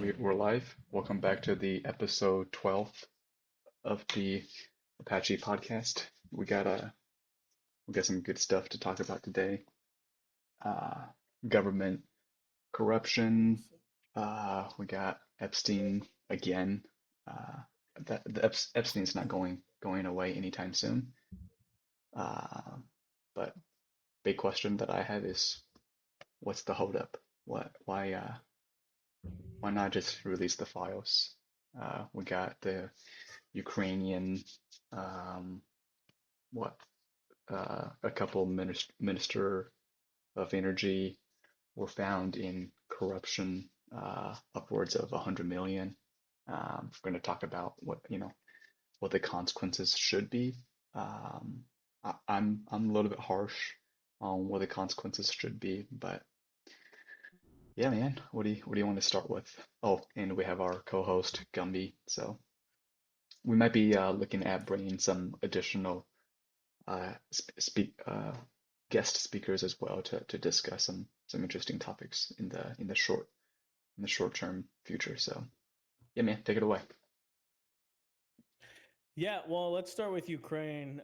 We're live. Welcome back to the episode 12 of the Apache podcast. We got some good stuff to talk about today. Uh, Government corruption. We got Epstein again. Uh, that the Epstein's not going away anytime soon. Uh, but big question that I have is, what's the holdup? Why not just release the files? We got the Ukrainian, um, what, a couple minister of energy were found in corruption, upwards of 100 million. We're going to talk about what the consequences should be. Um, I'm a little bit harsh on what the consequences should be, but yeah, man, what do you want to start with? Oh, and we have our co-host Gumby, so we might be looking at bringing some additional speak guest speakers as well to discuss some interesting topics in the short term future. So yeah, man, take it away. Yeah, well, let's start with Ukraine.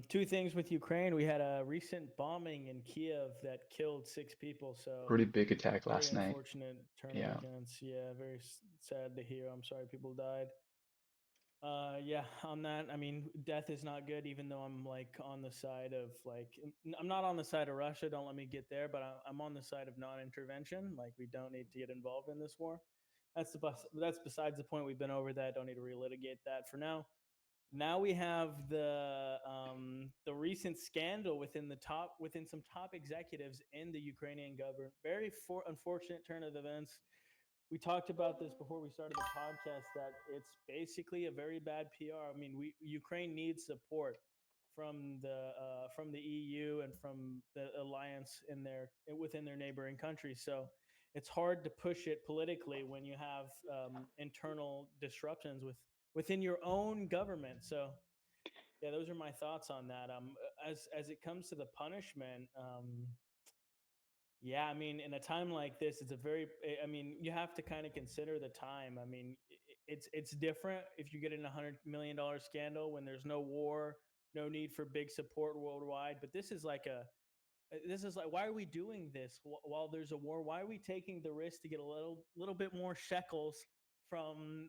Two things with Ukraine. We had a recent bombing in Kiev that killed 6 people. So, Pretty big attack very last night. unfortunate turn of Yeah, events. Yeah, very sad to hear. I'm sorry people died. Yeah, on that, I mean, death is not good, even though I'm like on the side of I'm not on the side of Russia. Don't let me get there, but I'm on the side of non intervention. Like, we don't need to get involved in this war. That's besides the point. We've been over that. Don't need to relitigate that for now. Now we have the recent scandal within some top executives in the Ukrainian government. Very unfortunate turn of events. We talked about this before we started the podcast that it's basically a very bad PR. I mean, we Ukraine needs support from the EU and from the alliance in their within their neighboring countries. So it's hard to push it politically when you have internal disruptions within your own government. So yeah, those are my thoughts on that. As it comes to the punishment, yeah, I mean, in a time like this, it's a very. I mean, you have to kind of consider the time. I mean, it's different if you get in $100 million scandal when there's no war, no need for big support worldwide. But this is like, why are we doing this while there's a war? Why are we taking the risk to get a little bit more shekels from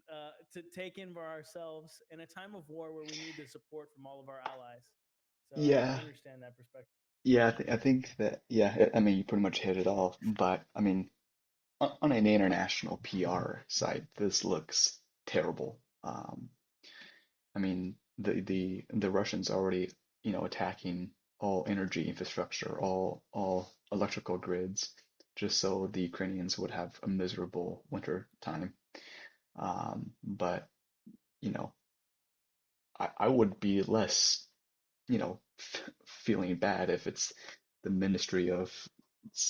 to take in for ourselves in a time of war where we need the support from all of our allies? So I yeah, understand that perspective. yeah. I think that yeah. I mean, you pretty much hit it all. But I mean, on an international PR side, this looks terrible. I mean, the Russians already, attacking all energy infrastructure, all electrical grids, just so the Ukrainians would have a miserable winter time. But you know, I would be less, feeling bad if it's the Ministry of,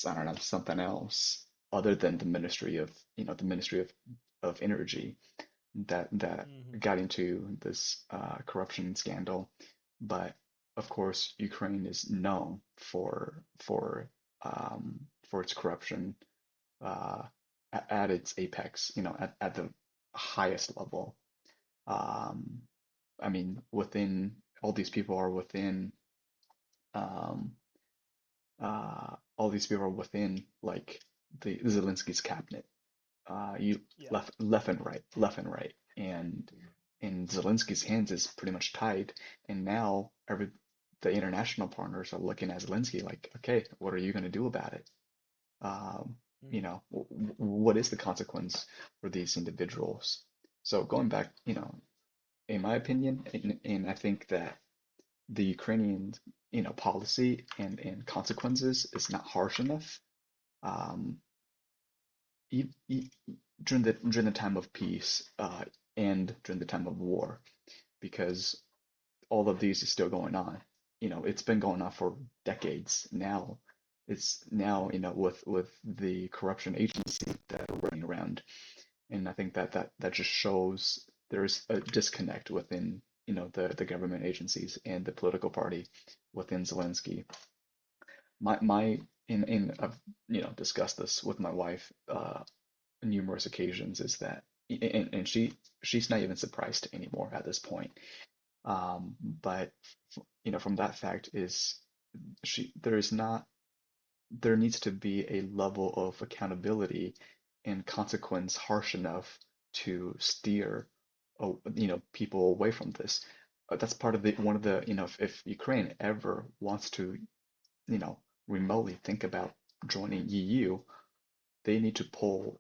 I don't know, something else other than the Ministry of, the Ministry of Energy that Hmm. got into this corruption scandal. But of course, Ukraine is known for its corruption uh, at its apex, at the highest level. Um, I mean, within all these people are within um, all these people are within like the Zelensky's cabinet. You Yeah. left and right, and in Zelensky's hands is pretty much tied. And now the international partners are looking at Zelensky like, okay, what are you going to do about it? Um, Hmm. what is the consequence for these individuals? So going back, in my opinion, and I think that the Ukrainian, policy and consequences is not harsh enough. Um, e e during the time of peace, and during the time of war, because all of these is still going on. It's been going on for decades now. It's now, with the corruption agency that are running around, and I think that just shows there's a disconnect within, the government agencies and the political party within Zelensky. My in I've discussed this with my wife. numerous occasions is that, and she's not even surprised anymore at this point. But from that fact is there is not there needs to be a level of accountability and consequence harsh enough to steer, people away from this. That's part of the one of the, if Ukraine ever wants to, you know, remotely think about joining EU, they need to pull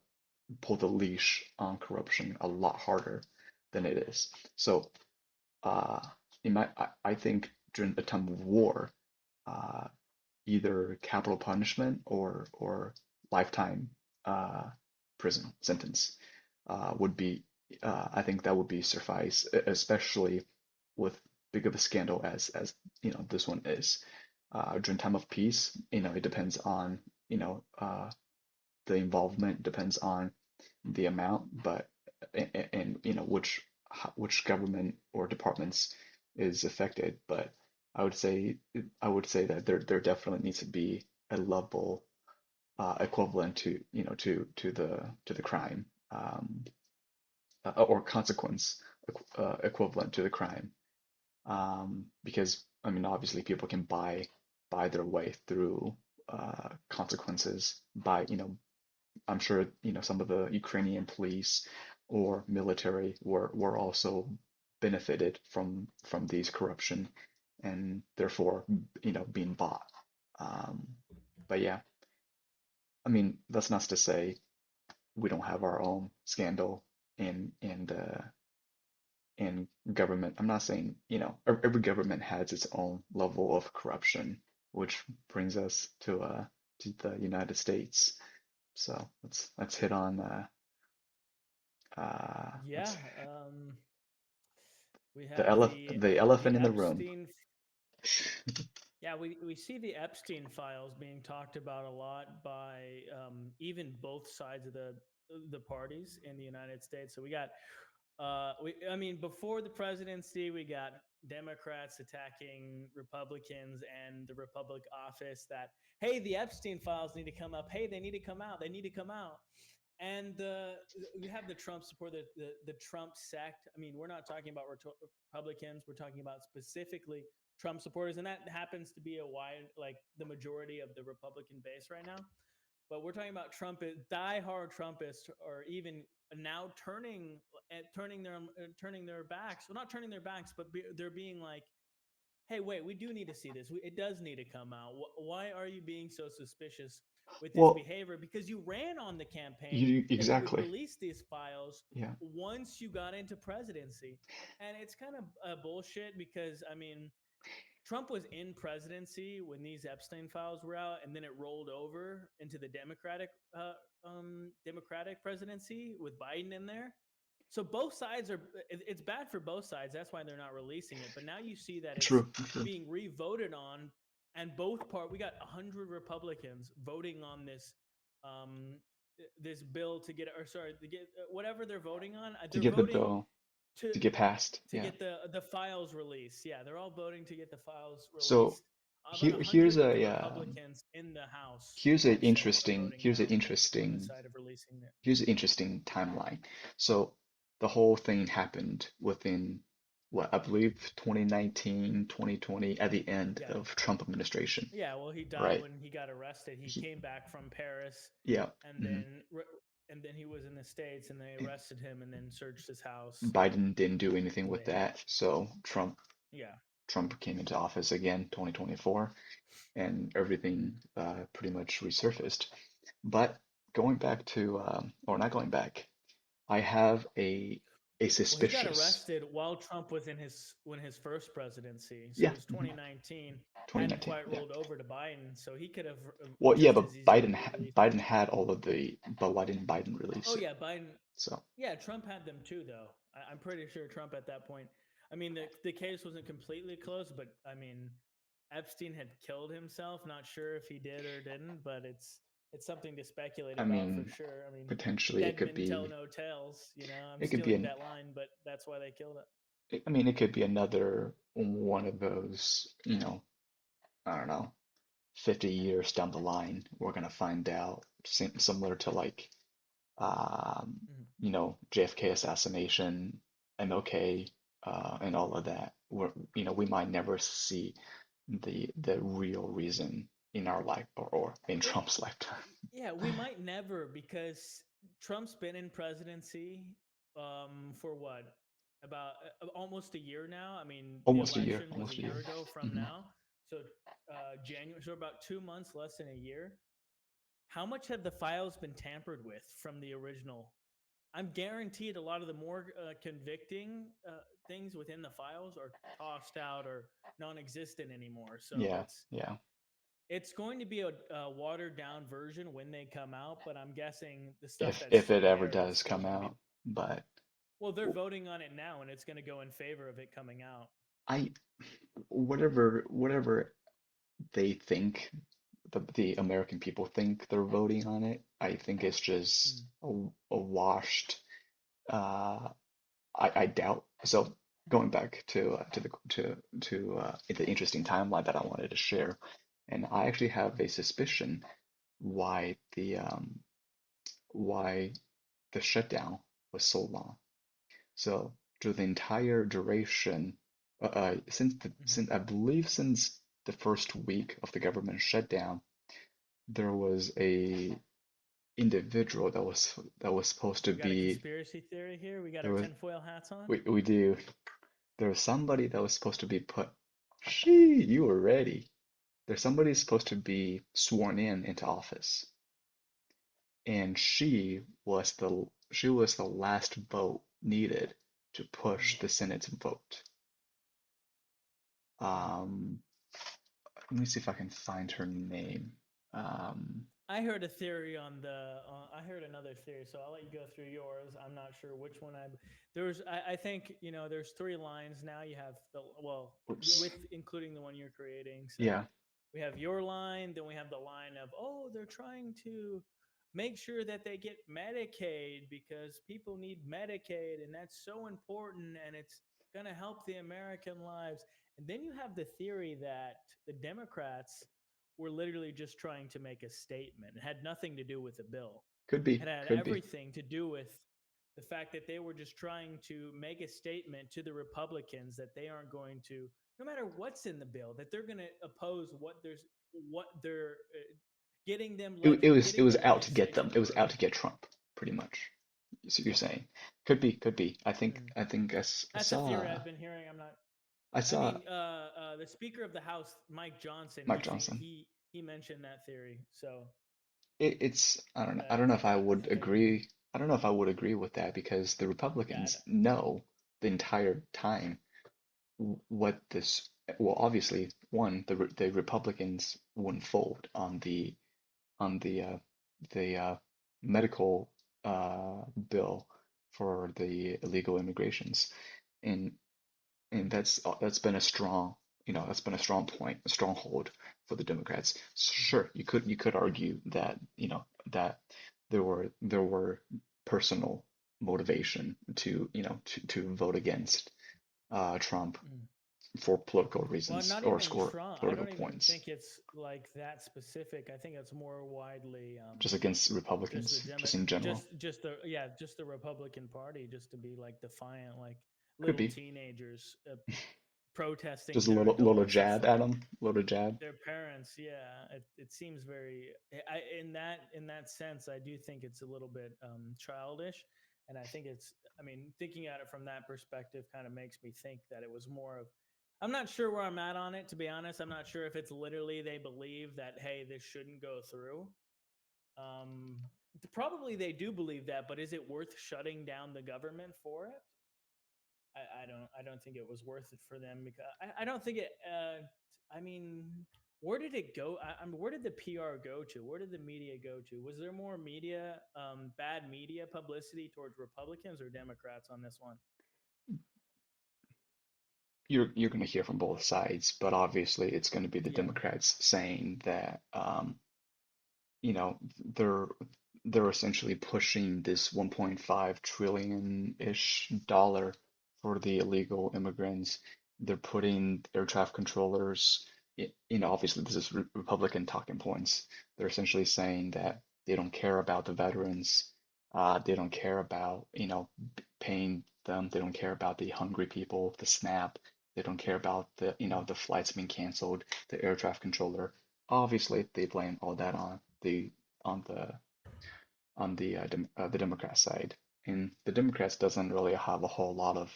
the leash on corruption a lot harder than it is. So, uh, I think during a time of war, uh, either capital punishment or lifetime uh, prison sentence would be, I think that would be suffice, especially with big of a scandal as this one is. During time of peace, it depends on the involvement, depends on the amount, but and which government or departments is affected. But I would say that there definitely needs to be a level equivalent to the crime, or consequence equivalent to the crime, because I mean obviously people can buy their way through consequences by I'm sure some of the Ukrainian police or military were also benefited from these corruption and therefore being bought. Um, but yeah, I mean that's not to say we don't have our own scandal in government. I'm not saying every government has its own level of corruption, which brings us to the United States. So let's hit on Yeah, let's we the have elef the the elephant in the room. Epstein. Yeah, we see the Epstein files being talked about a lot by even both sides of the parties in the United States. So we got I mean, before the presidency, we got Democrats attacking Republicans and the Republic office that, hey, the Epstein files need to come up. Hey, they need to come out. They need to come out. And we have the Trump support, the Trump sect. I mean, we're not talking about Republicans. We're talking about specifically Trump supporters. And that happens to be a wide, like the majority of the Republican base right now. But we're talking about diehard Trumpists, or even now turning their backs. Well, not turning their backs, but they're being like, "Hey, wait, we do need to see this. It does need to come out. Why are you being so suspicious with this Well, behavior? Because you ran on the campaign you that you would exactly. release these files Yeah. once you got into presidency, and it's kind of bullshit because I mean." Trump was in presidency when these Epstein files were out, and then it rolled over into the Democratic presidency with Biden in there. So both sides are. It's bad for both sides. That's why they're not releasing it. But now you see that it's True. True. being re-voted on, and both part. We got 100 Republicans voting on this bill to get, or sorry, to get whatever they're voting on. To They're get the voting bill to to get passed. Yeah. get the files released. Yeah, they're all voting to get the files So released. About a here's hundred of the a Republicans in the House here's a also are interesting voting here's an now on the interesting side of releasing it. here's an interesting timeline. So the whole thing happened within what I believe 2019, 2020 at the end Yeah, of Trump administration, yeah. Well, he died right? when he got arrested. He He, came back from Paris, yeah. and Mhm. then he was in the States, and they And arrested him, and then searched his house, Biden didn't do anything and with they, that, so yeah, Trump came into office again, 2024, and everything pretty much resurfaced. But going back to, or not going back, I have a well, he got suspicious, arrested while Trump was in his first presidency. So yeah, it was 2019, hadn't 2019, quite yeah. rolled over to Biden, so he could have Well, yeah, just but as easily Biden released. Biden had all of the, but why didn't Biden release Oh it? yeah, Biden. So, Yeah, Trump had them too, though. I'm pretty sure Trump at that point. I mean, the case wasn't completely closed, but I mean, Epstein had killed himself. Not sure if he did or didn't, but it's something to speculate I about for mean, sure. I mean, potentially dead men tell no tales. I'm it could be stealing an, that line, but that's why they killed it. I mean, it could be another one of those, I don't know, 50 years down the line, we're gonna find out, similar to like um, Mhm. JFK assassination, MLK, and all of that. We might never see the real reason in our life or in Well, Trump's lifetime. yeah, we might never because Trump's been in presidency for what about almost a year now. I mean, the Almost a year, election was a almost a year. year ago from Hmm. now, so January, so about 2 months, less than a year. How much have the files been tampered with from the original? I'm guaranteed a lot of the more convicting things within the files are tossed out or non-existent anymore. So Yeah, it's yeah. it's going to be a watered down version when they come out, but I'm guessing the stuff If that's it ever there is does still come going to be. out, but Well, they're voting on it now, and it's going to go in favor of it coming out. I whatever they think the American people think they're voting on it, I think it's just Mm. a washed. Uh, I doubt. So going back to the interesting timeline that I wanted to share, and I actually have a suspicion why why the shutdown was so long. So through the entire duration, Mm-hmm. since I believe since the first week of the government shutdown, there was a individual that was supposed to We got a be conspiracy theory here. We got there our was tinfoil hats on. we do there was somebody that was supposed to be put. She, you were ready. There's somebody supposed to be sworn in into office, and she was the last vote needed to Mm. push the Senate vote. Mm. Um, Let me see if I can find her name. Um, I heard a theory on the. I heard another theory, so I'll let you go through yours. I'm not sure which one I. There's. I think there's three lines now. You have the well oops. with including the one you're creating. So Yeah, we have your line, then we have the line of they're trying to make sure that they get Medicaid because people need Medicaid and that's so important and it's going to help the American lives. And then you have the theory that the Democrats were literally just trying to make a statement. It had nothing to do with the bill. could be, It had could be. everything to do with the fact that they were just trying to make a statement to the Republicans that they aren't going to, no matter what's in the bill, that they're going to oppose what they're It was getting the out to get them. legislation It was out through. to get Trump, pretty much. So you're Yeah. saying could be, could be. I think Mm. I think I That's a theory saw I've been hearing. I'm not. I I saw mean, the Speaker of the House, Mike Johnson, Mike Johnson. he mentioned that theory. So It's I don't know. but I don't know if I I would think I agree. agree. I don't know if I would agree with that because the Yeah. Republicans know the entire time what this. Well, obviously, one, the Republicans wouldn't fold on the medical bill for the illegal immigrations, and that's been a strong that's been a strong point, a stronghold for the Democrats. Mhm. Sure, you could argue that that there were personal motivation to vote against Trump Mhm. for political Well, reasons not or even score Trump. I political don't even points, think it's like that specific. I think it's more widely just against just the Republicans, Demo- just in general. just the yeah, just the Republican Party, just to be like defiant, like Could little be teenagers protesting just a their little adults in jab front at of them, little jab. their parents. Yeah, it seems very. In that sense, I do think it's a little bit childish, and I think it's. I mean, thinking at it from that perspective kind of makes me think that it was more of. I'm not sure where I'm at on it, to be honest. I'm not sure if it's literally they believe that hey, this shouldn't go through. Um, Probably they do believe that, but is it worth shutting down the government for it? I don't think it was worth it for them because I don't think it. I mean, where did it go? Where did the PR go to? Where did the media go to? Was there more media, bad media publicity towards Republicans or Democrats on this one? You're going to hear from both sides, but obviously it's going to be the Yeah. Democrats saying that you know they're they're essentially pushing this 1.5 trillion-ish dollar for the illegal immigrants. They're putting air traffic controllers. Obviously this is Republican talking points. They're essentially saying that they don't care about the veterans. They don't care about, paying them. They don't care about the hungry people, the SNAP. They don't care about the flights being canceled, the air traffic controller. Obviously, they blame all that on the the Democrat side, and the Democrats doesn't really have a whole lot of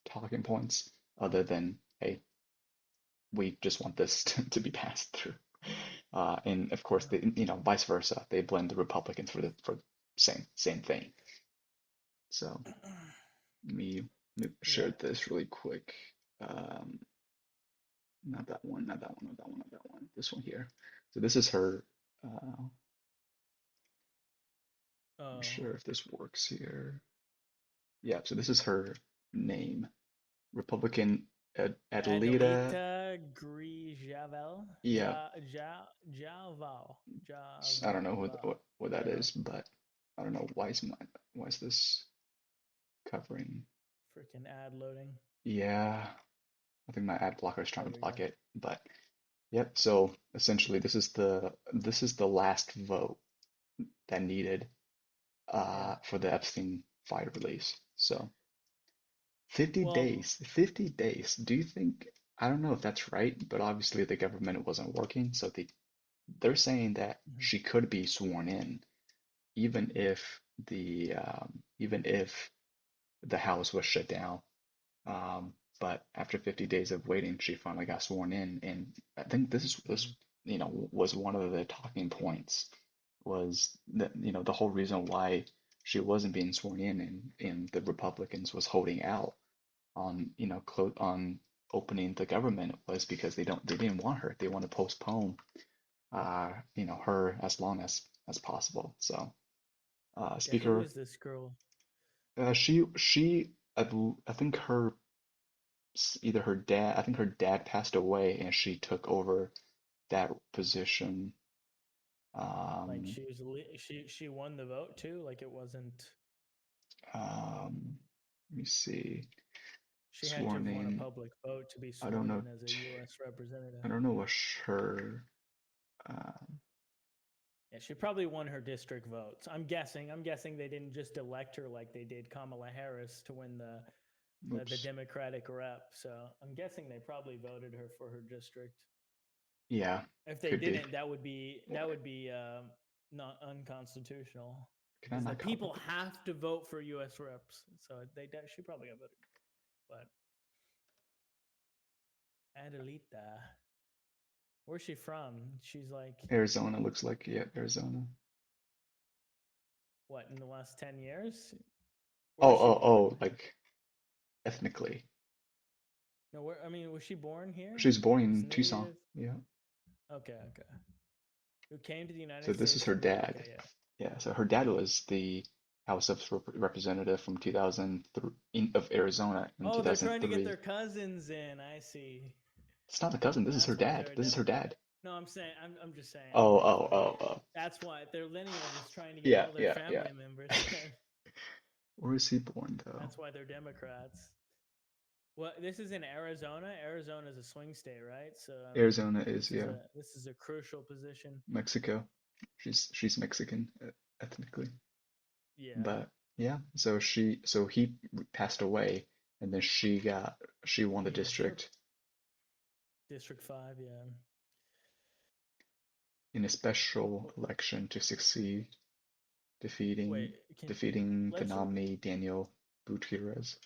talking points other than, hey, we just want this to be passed through. And of course, Yeah. vice versa. They blame the Republicans for the same thing. So let me Yeah. share this really quick. Um, not that one, not that one, not that one, not that one. This one here. So this is her. I'm Oh, sure if this works here. Yeah. So this is her name. Republican Adelita. Adelita Grijavel, Yeah. Javal, I don't know Javal, what that whatever. is, but I don't know why is this covering? Freaking ad loading. Yeah, I think my ad blocker is trying There to we go. block it, but yep. So essentially, this is the last vote that needed Yeah. for the Epstein file release. So 50 Well, days, 50 days. Do you think, I don't know if that's right, but obviously the government wasn't working, so they're saying that mhm. she could be sworn in even if the House was shut down. But after 50 days of waiting, she finally got sworn in, and I think this Mhm. was one of the talking points, was that the whole reason why she wasn't being sworn in, and the Republicans was holding out on on opening the government, was because they didn't want her. They want to postpone her as long as possible. So Yeah. Who Speaker, is this girl? I think either her dad, I think her dad passed away and she took over that position. Like Um, she won the vote too. Like it wasn't. let me see. She had to Sworn have won a in. public vote to be I don't sworn know. in as a U.S. I representative. don't know what her. Um, Yeah, she probably won her district votes. I'm guessing. I'm guessing they didn't just elect her like they did Kamala Harris to win the oops. Democratic rep. So I'm guessing they probably voted her for her district. Yeah, If they could be. didn't, that would be not unconstitutional Can I because the not copy people this? have to vote for U.S. reps. So she probably got voted. But Adelita, where's she from? She's like Arizona looks like, yeah, Arizona. what in the last 10 years? Where Oh, was she oh, born? oh, like ethnically. No, where I mean, was she born here? She's born Is in Tucson. native? Yeah. Okay, okay. Who came to the So United this is States her to live? dad. Okay, yeah. Yeah, so her dad was the House of Representative from 2003 of Arizona in Oh, they're trying to get 2003. their cousins in. I see. It's not a cousin. This is her That's why dad. they're a This is her Democrat. dad. No, I'm saying, I'm just saying, Oh, like, oh, oh, oh. that's why their lineage is trying to get Yeah, all their yeah, yeah. family members in. Where is he born though? That's why they're Democrats. Well, this is in Arizona. Arizona is a swing state, right? So I mean, Arizona is, yeah, this is a crucial position. Mexico. She's Mexican ethnically, Yeah, but yeah. So he passed away, and then she won the yeah. Her district District 5. Yeah. in a special election to succeed, Wait, defeating can defeating the let's re- nominee Daniel Gutierrez.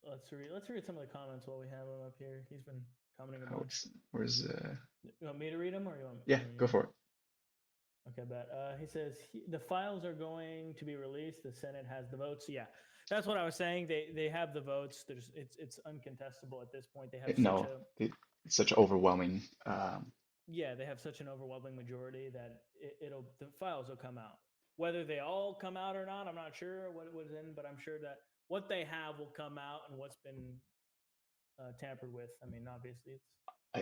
let's read some of the comments while we have him up here. He's been commenting a Oh, bunch. where's You want me to read them, or you want yeah, me? go for it. Okay, bet. He says the files are going to be released. The Senate has the votes. Yeah, that's what I was saying. They have the votes. It's uncontestable at this point. They have such No, a it's such overwhelming. yeah, they have such an overwhelming majority that it'll the files will come out. Whether they all come out or not, I'm not sure what it was in, but I'm sure that what they have will come out, and what's been tampered with. I mean, obviously, it's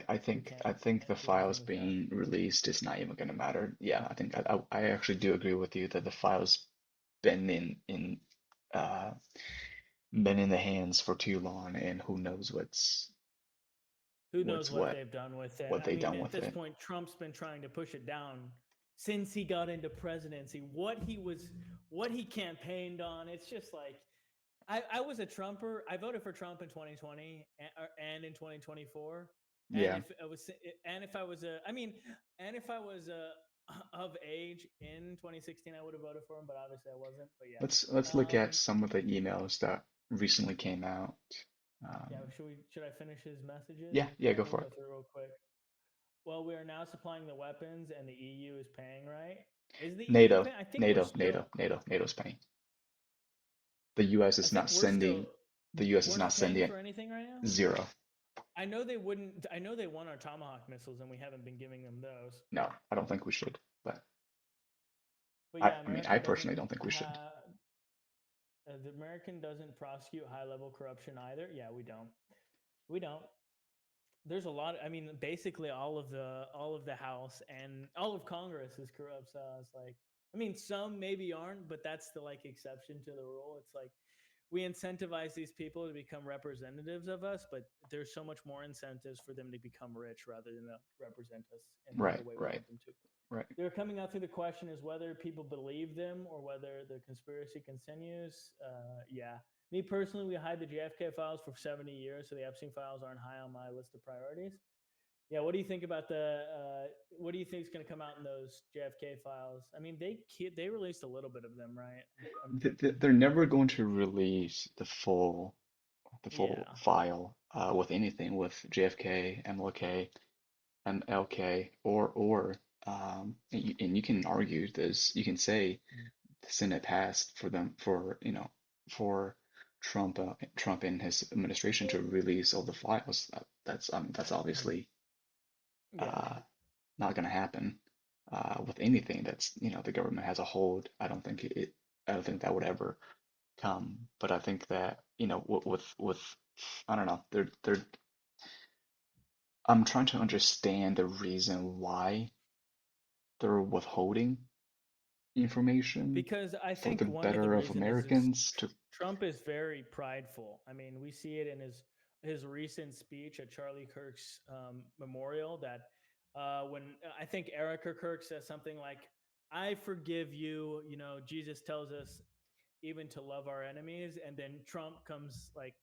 I we think can't I think the do files anything with that. being released is not even going to matter. Yeah, I think I actually do agree with you that the files been uh been in the hands for too long, and who knows Who knows what's what they've done with it? what I they mean, done at with this it. point, Trump's been trying to push it down since he got into presidency. what he campaigned on. It's just like I was a Trumper. I voted for Trump in 2020 and in 2024. And Yeah, if I was a, I mean, and if I was of age in 2016, I would have voted for him, but obviously I wasn't. But yeah, let's look at some of the emails that recently came out. yeah. Um, Should I finish his messages? yeah, go We'll for go it. through real quick. Well, we are now supplying the weapons, and the EU is paying. Right? Is the EU NATO, paying? I think we're NATO, still. NATO, NATO, NATO's paying. The U.S. I is not think we're still. sending. The U.S. is We're not not paying sending for anything right now. zero. I know they wouldn't. I know they want our Tomahawk missiles, and we haven't been giving them those. No, I don't think we should. But But yeah, I mean, I American doesn't personally don't think we should. have. The American doesn't prosecute high level corruption either. Yeah, we don't. We don't. There's a lot. I mean, basically all of the House and all of Congress is corrupt. So it's like, I mean, some maybe aren't, but that's the like exception to the rule. It's like we incentivize these people to become representatives of us, but there's so much more incentives for them to become rich rather than to represent us in the Right, way we right, want them to. right. They're coming out through the question is whether people believe them or whether the conspiracy continues. Yeah. Me personally, we hide the JFK files for 70 years, so the Epstein files aren't high on my list of priorities. Yeah, what do you think about the? What do you think is going to come out in those JFK files? I mean, they released a little bit of them, right? They're never going to release the full Yeah, file with anything with JFK, MLK, and LK, and you can argue this. You can say the Senate passed for them for Trump and his administration to release all the files. That's obviously yeah. uh, not going to happen with anything that's the government has a hold. I don't think that would ever come. But I think that with I don't know. They're I'm trying to understand the reason why they're withholding information Because I for the think one of the better of reason is Americans to Trump is very prideful. I mean, we see it in his recent speech at Charlie Kirk's memorial. That when I think Erica Kirk says something like, "I forgive you." You know, Jesus tells us even to love our enemies, and then Trump comes like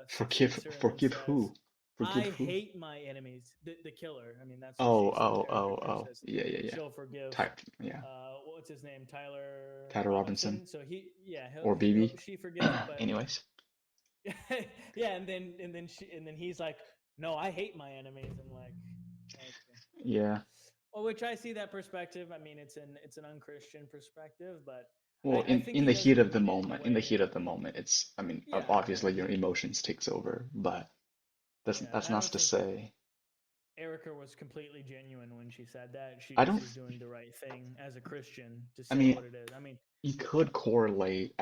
succeeds her and then forgive says, who? Forgive "I who? hate my enemies." The killer. I mean, that's what Oh, she says. oh, Erica oh, Kirk oh. says Yeah, yeah, yeah. she'll forgive. Yeah. What's his name? Tyler Tyler Robinson Robinson. So yeah, or BB. she forgives him, but Anyways, yeah, and then he's like, no, I hate my enemies. I'm like, okay. yeah. Well, which I see that perspective. I mean, it's an unchristian perspective, but Well, I think in he the heat doesn't of the mean it in a moment, in the way. heat of the moment, it's I mean, Yeah, obviously your emotions takes over, but yeah, and that's I not don't to think say Erica was completely genuine when she said that. I She don't was doing the right thing as a Christian to I say mean, what it is. I mean, you could correlate.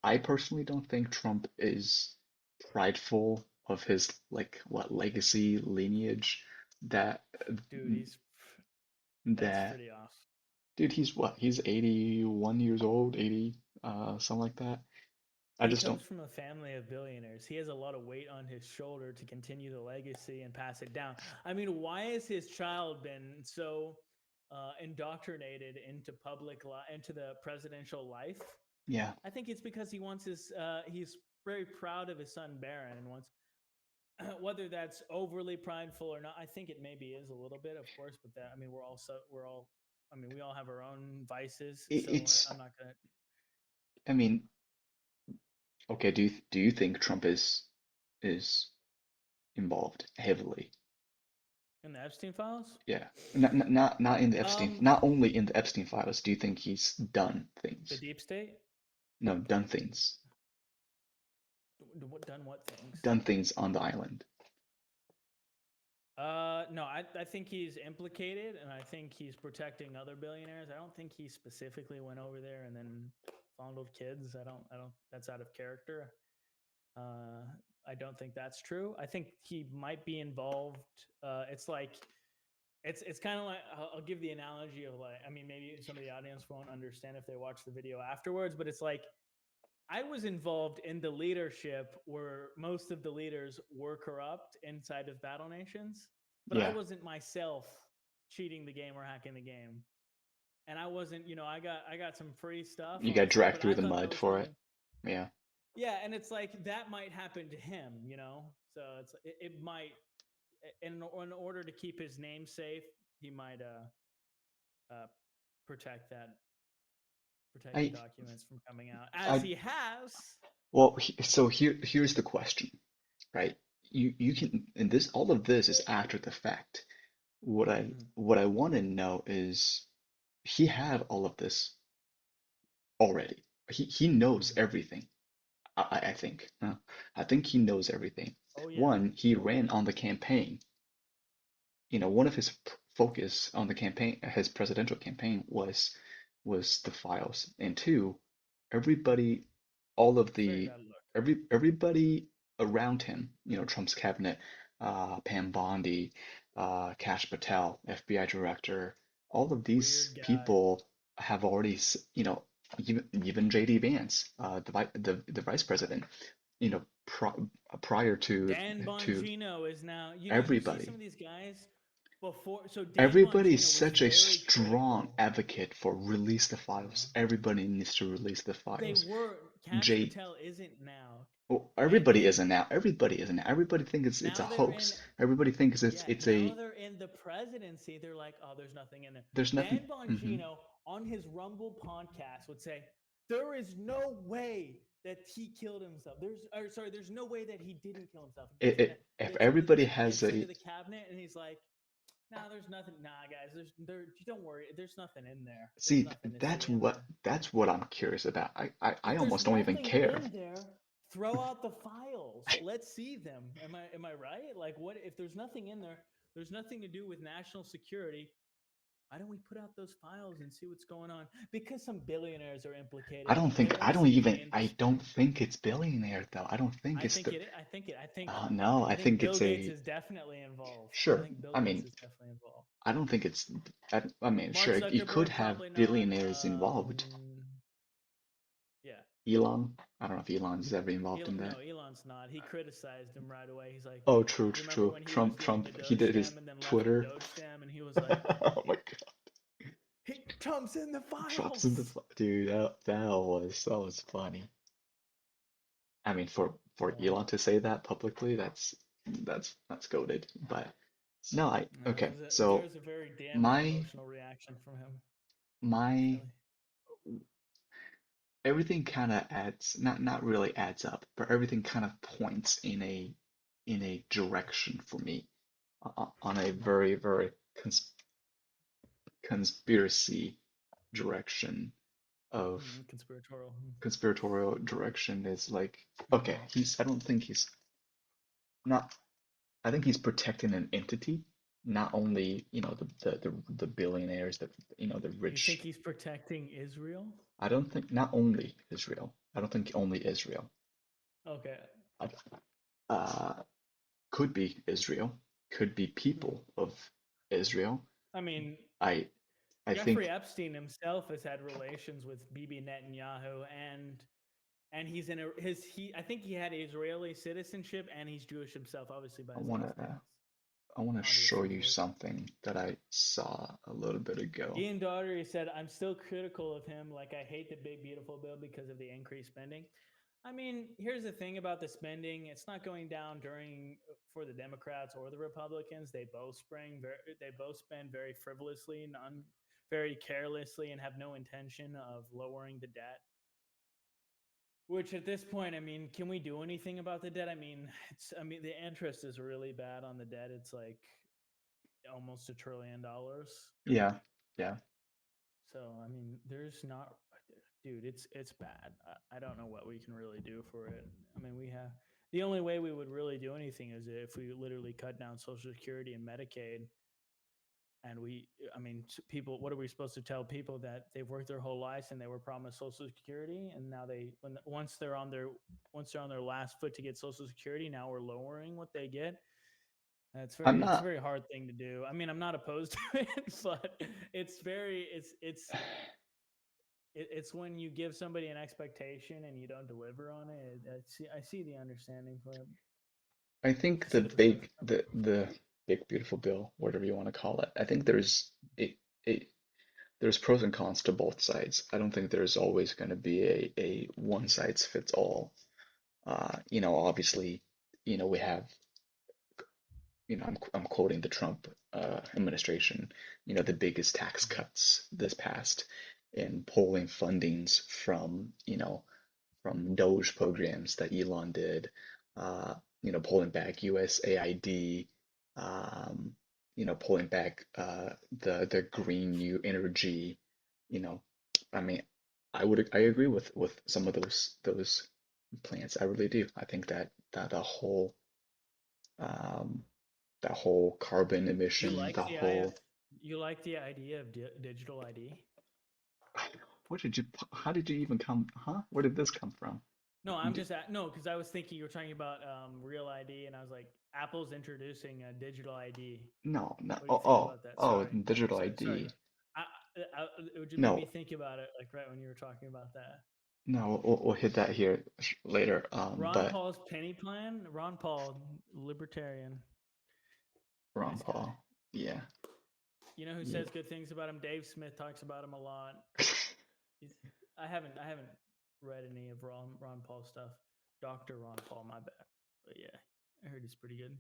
I personally don't think Trump is prideful of his like what legacy lineage that dude, he's that's that pretty off. dude he's 81 years old, 80 something like that. I He just don't comes from a family of billionaires. He has a lot of weight on his shoulder to continue the legacy and pass it down. I mean, why has his child been so indoctrinated into into the presidential life? yeah. I think it's because he wants he's very proud of his son Barron and wants whether that's overly prideful or not. I think it maybe is a little bit, of course, but that I mean, we're all I mean, we all have our own vices, so It's I'm not gonna I mean, okay, do you think Trump is involved heavily? in the Epstein files. Yeah. Not in the Epstein, Um, not only in the Epstein files. Do you think he's done the things? deep state. No, done things. Done what things? Done things on the island. No, I think he's implicated, and I think he's protecting other billionaires. I don't think he specifically went over there and then fondled kids. I don't. That's out of character. Uh, I don't think that's true. I think he might be involved. It's like it's kind of like I'll give the analogy of like I mean maybe some of the audience won't understand if they watch the video afterwards, but it's like I was involved in the leadership where most of the leaders were corrupt inside of Battle Nations, but I Yeah. wasn't myself cheating the game or hacking the game. and I wasn't, I got some free stuff You on got some, dragged but through I the thought that mud was for it. coming. Yeah. Yeah, and it's like that might happen to him, So it might, in order to keep his name safe, he might uh protect that protect the I documents from coming out as I he has. well, so here's the question, right? You can, and this, all of this is after the fact. What I Mhm, what I want to know is, he had all of this already. He knows mhm. everything. I think. I think he knows everything. Oh yeah. One, he Oh ran yeah. on the campaign. One of his focus on the campaign, his presidential campaign, was the files. And two, everybody, all of It's very the bad look. everybody around him, Trump's cabinet, Pam Bondi, Kash Patel, FBI director, all of these Weird guy. people have already, even JD Vance, the vice president, you know, prior Dan to Bongino is now, you see some everybody. of these guys before. So Dan Everybody's Bongino was such a very strong critical. advocate for release the Uh, files. Everybody needs to release the they files. were Cash Jay, Patel isn't now, well, and everybody isn't now. Everybody isn't now. Everybody thinks it's a now they're in. hoax. Everybody thinks it's Yeah, it's now a they're in the presidency. They're like, oh, there's nothing in there. there's Dan nothing. Bongino on his Rumble podcast would say, there is no way that he killed himself. There's no way that he didn't kill himself. He gets into If gets into the everybody has gets a, into the cabinet and he's like, nah, there's nothing. Nah, guys, don't worry. There's nothing in there. There's see, nothing to see in there. that's what I'm curious about. I If there's almost don't even nothing care. in there, throw out the files. Let's see them. Am I right? Like, what if there's nothing in there? There's nothing to do with national security. Why don't we put out those files and see what's going on? Because some billionaires are implicated. They're going to see the I industry. don't think it's billionaire though. I don't think I it's think the. it. I think it. I think. No, I I think think Bill it's Gates a. is definitely involved. I Sure. think Bill I Gates mean, is definitely involved. I don't think it's. I mean, Mark sure, you could Zuckerberg have probably not. billionaires involved. Yeah. Elon, I don't know if Elon's ever involved in that. No, Elon's not. He criticized him right away. He's like, Oh, true, you true, remember true. when he was doing Trump, the he Doge did his stem and then left the Twitter. Doge stem and he was like, Oh my God, Trump's in the Trump's in the files. dude. That was funny. I mean, for Yeah. Elon to say that publicly, that's goated. But no, It okay. was So there's a very damning my emotional reaction from him. my Really. everything kind of adds, not really adds up, but everything kind of points in a direction for me, on a Mm-hmm. very conspiracy direction of Mm-hmm. Conspiratorial. conspiratorial direction. Is like, okay, Mm-hmm. I don't think he's not, I think he's protecting an entity, not only, the billionaires, the You think rich. he's protecting Israel? I don't think, not only Israel. I don't think only Israel. Okay. I, uh, could be Israel, could be Hmm. people of Israel. I mean, I I Jeffrey think Epstein himself has had relations with Bibi Netanyahu, and he's in a his he I think he had Israeli citizenship and he's Jewish himself, obviously by I his want last to name. I want to show Obviously, of you course. something that I saw a little bit ago. Ian Daugherty said, I'm still critical of him. Like, I hate the big, beautiful bill because of the increased spending. I mean, here's the thing about the spending. It's not going down during for the Democrats or the Republicans. They both spend very frivolously, very carelessly, and have no intention of lowering the debt. Which at this point, I mean, can we do anything about the debt? I mean, the interest is really bad on the debt. It's like almost $1 trillion. Yeah, yeah. So I mean, there's not, dude. It's bad. I don't know what we can really do for it. I mean, we have the only way we would really do anything is if we literally cut down Social Security and Medicaid. And I mean, people. What are we supposed to tell people that they've worked their whole lives and they were promised Social Security, and now once they're on their last foot to get Social Security, now we're lowering what they get. I'm It's a not. very hard thing to do. I mean, I'm not opposed to it, but it's when you give somebody an expectation and you don't deliver on it. I see the understanding for it. I think the Specifically with big the big beautiful bill, whatever you want to call it. I think there's a, a there's pros and cons to both sides. I don't think there's always going to be a one size fits all. Obviously, we have, I'm quoting the Trump administration, the biggest tax Mhm. cuts this past and pulling fundings from Doge programs that Elon did, pulling back USAID, pulling back the green new energy, you know, I mean, I agree with some of those plans. I really do. I think that um, that whole carbon You emission, like the the I whole you like the idea of digital ID? what did you how did you even come, huh? Where did this come from? No, I'm D- just no, because I was thinking you were talking about real ID, and I was like, Apple's introducing a digital ID. No, no. What do you Oh, think oh, about that? oh, Sorry, digital sorry. ID. I, it would made me No, think about it like right when you were talking about that. no, we'll hit that here later. Ron But Paul's penny plan. Ron Paul, libertarian, Ron nice guy. Paul, yeah, You know who yeah. says good things about him? Dave Smith talks about him a lot. He's, I haven't read any of Ron Paul stuff. Doctor Ron Paul, my bad. But yeah, I heard he's pretty good.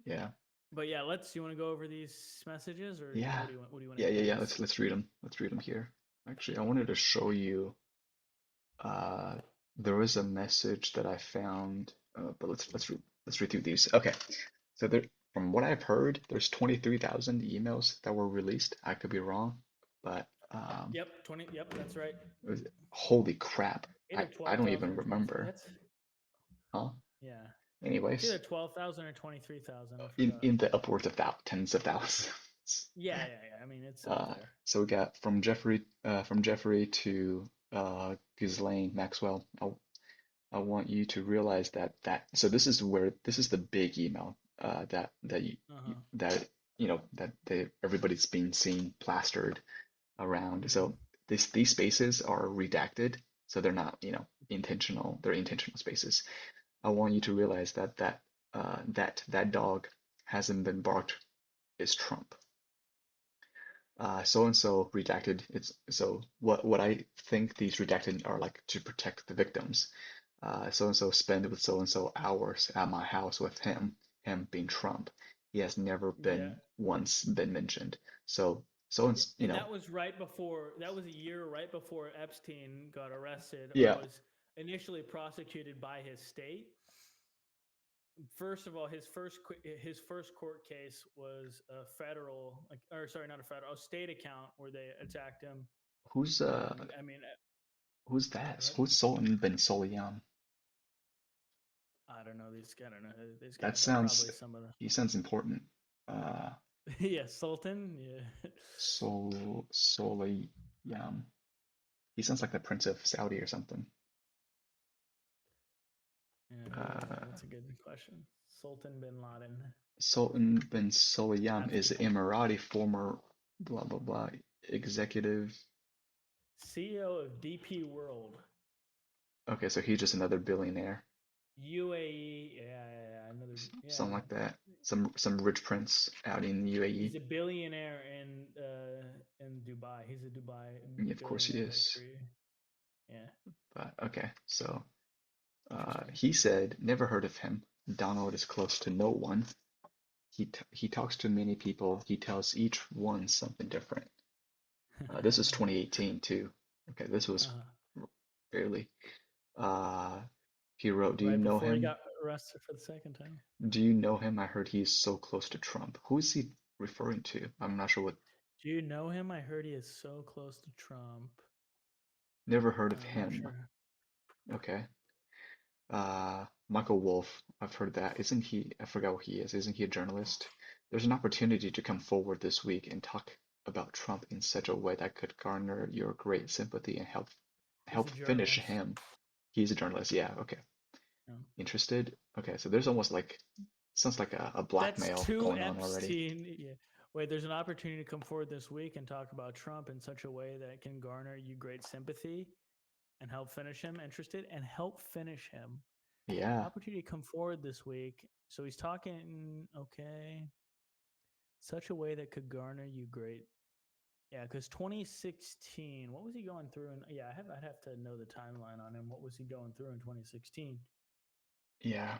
Yeah, But yeah, let's. You want to go over these messages, or yeah, what do you want? What do you want to yeah, hit yeah, yeah. next? Let's read them. Let's read them here. Actually, I wanted to show you. Uh, there was a message that I found, but let's read through these. Okay, so there, from what I've heard, there's 23,000 emails that were released. I could be wrong, but Yep, 20. Yep, that's right. it was, holy crap. Either I don't 12,000 even or 23. remember. That's Huh? yeah. It's either Anyways, 12,000 or 23,000. I in forgot. in the upwards of tens of thousands. Yeah. I mean, it's up there. So we got from Jeffrey to Ghislaine Maxwell. I want you to realize that so this is the big email that Uh huh. everybody's been seeing plastered around. Mm-hmm. So these spaces are redacted, so they're not intentional. They're intentional spaces. I want you to realize that dog hasn't been barked is Trump. So and so redacted. It's so what I think these redacted are like to protect the victims. So and so spend with so and so hours at my house with him being Trump. He has never Yeah. been once been mentioned. So and Yeah, and that was right before. That was a year right before Epstein got arrested or yeah. was initially prosecuted by his state. First of all, his first court case was a federal, like, or sorry, not a federal, a state account where they attacked him. Who's And I mean, who's that? what? Who's Sultan bin Soliam? I don't know these. I don't know who these That guys are. sounds Probably some of he sounds important. Uh, the yeah, Sultan. Yeah, Soleil. He sounds like the Prince of Saudi or something. yeah. Who is that? Uh, That's a good question. Sultan bin Laden. Sultan bin Sulayam is an Afghan Emirati former blah blah blah executive. CEO of DP World. Okay, so he's just another billionaire, UAE. Yeah. Another. Yeah. something like that. Some rich prince out in the He's UAE. a billionaire in Dubai. He's a Dubai Yeah, of course he billionaire, like is. for you. Yeah, But okay, so interesting. he said never heard of him. Donald is close to no one. He talks to many people. He tells each one something different. This was 2018 too. Okay, this was uh, fairly. Uh, he wrote, "Do you right know before he him? got arrested for the second time. Do you know him? I heard he's so close to Trump." Who is he referring to? I'm not sure what. Do you know him? I heard he is so close to Trump. Never heard of I'm not him. sure. Okay. Michael Wolff. I've heard that. Isn't he? I forgot what he is. Isn't he a journalist? There's an opportunity to come forward this week and talk about Trump in such a way that could garner your great sympathy and He's a help finish journalist. him. He's a journalist. Yeah. Okay. Yeah. Interested? Okay. So there's almost like sounds like a That's blackmail too going on already. Epstein. Yeah. Wait, there's an opportunity to come forward this week and talk about Trump in such a way that can garner you great sympathy and help finish him. Interested and help finish him. Yeah. Opportunity to come forward this week. So he's talking, okay, such a way that could garner you great. Yeah, because 2016, what was he going through? And yeah, I'd have to know the timeline on him. What was he going through in 2016? Yeah,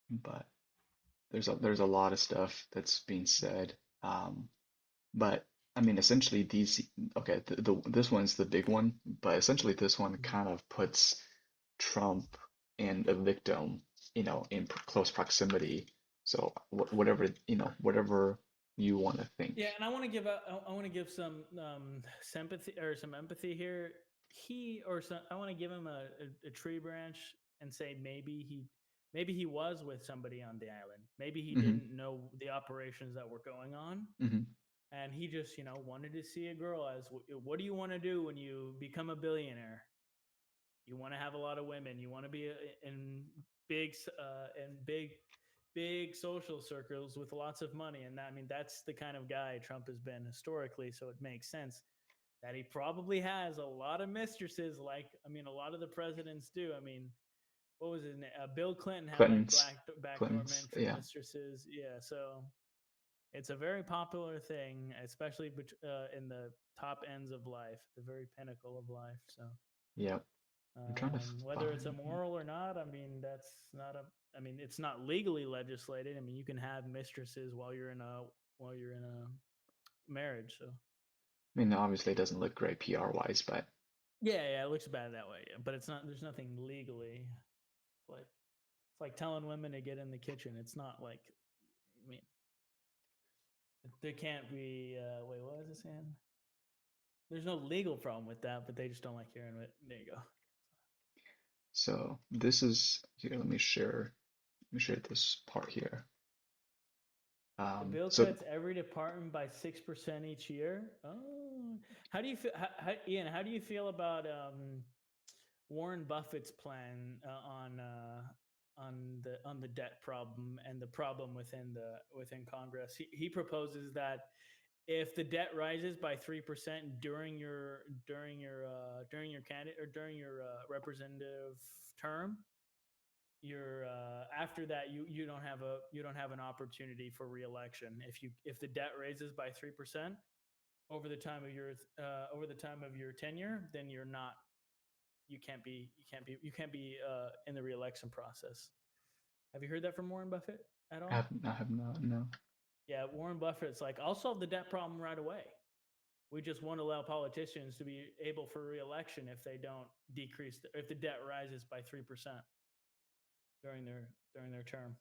but there's a lot of stuff that's being said. But I mean, essentially these, okay, this one's the big one, but essentially this one Mhm. kind of puts Trump and a victim, in close proximity. So whatever, whatever you want to think. Yeah, and I want to give some sympathy or some empathy here. I want to give him a tree branch and say maybe he was with somebody on the island. Maybe he Hmm. didn't know the operations that were going on, Hmm. and he just wanted to see a girl. As what do you want to do when you become a billionaire? You want to have a lot of women. You want to be in big social circles with lots of money. And I mean, that's the kind of guy Trump has been historically. So it makes sense that he probably has a lot of mistresses. Like, I mean, a lot of the presidents do. I mean, what was his name? Bill Clinton had like Clinton's, backdoor Clinton's, yeah. mistresses. Yeah. So it's a very popular thing, especially in the top ends of life, the very pinnacle of life. So Yep. I'm trying to whether it's find. immoral or not, I mean, that's not a. I mean, it's not legally legislated. I mean, you can have mistresses while you're in a marriage. So I mean, obviously it doesn't look great PR wise, but yeah, it looks bad that way. Yeah. But it's not. There's nothing legally it's like telling women to get in the kitchen. It's not like. I mean, there can't be. Wait, what was I saying? There's no legal problem with that, but they just don't like hearing it. There you go. so this is here. Let me share this part here. The bill So cuts every department by 6% each year. Oh, how do you feel, Ian? How do you feel about Warren Buffett's plan on the debt problem and the problem within Congress? He proposes that if the debt rises by 3% during your candidate or during your representative term, you're after that you don't have an opportunity for reelection if the debt raises by 3% over the time of your tenure, then you can't be in the reelection process. Have you heard that from Warren Buffett at all? I have not, no. Yeah, Warren Buffett's like, I'll solve the debt problem right away. We just won't allow politicians to be able for reelection if they don't if the debt rises by 3% during their term.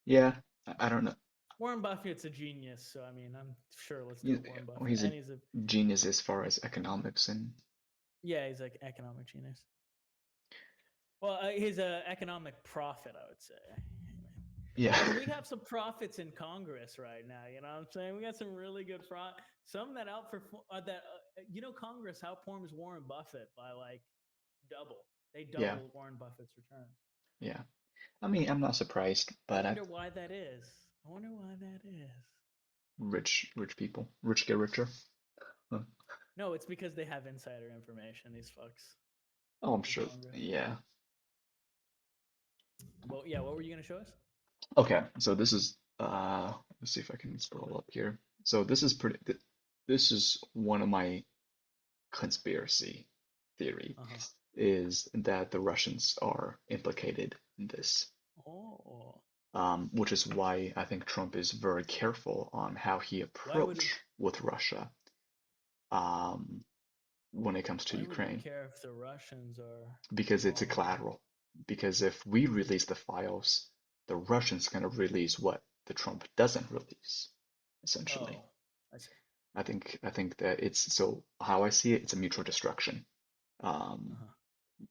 Yeah, I don't know. Warren Buffett's a genius, so I mean, I'm sure let's do He's, it. Warren well, Buffett, he's a and he's a genius as far as economics and yeah, he's like economic genius. Well, he's a economic prophet, I would say. yeah. I mean, we have some prophets in Congress right now. You know what I'm saying? We got some really good some that outperform that. Congress outperforms Warren Buffett by like double. They Yeah, double Warren Buffett's returns. yeah. I mean, I'm not surprised, I but wonder why that is. I wonder why that is. rich people, rich get richer. Huh. No, it's because they have insider information. These fucks Oh, I'm in sure. Congress. Yeah. But yeah, what were you gonna show us? Okay, so this is let's see if I can scroll up here. So this is one of my conspiracy theory Uh huh. is that the Russians are implicated in this, Oh, which is why I think Trump is very careful on how he why would approach with Russia, um, when it comes to why would we Ukraine, care if the Russians are because it's a involved? collateral. Because if we release the files, the Russians gonna release what the Trump doesn't release, essentially. Oh, I see. I think that it's so how I see it, it's a mutual destruction. Um, Uh-huh.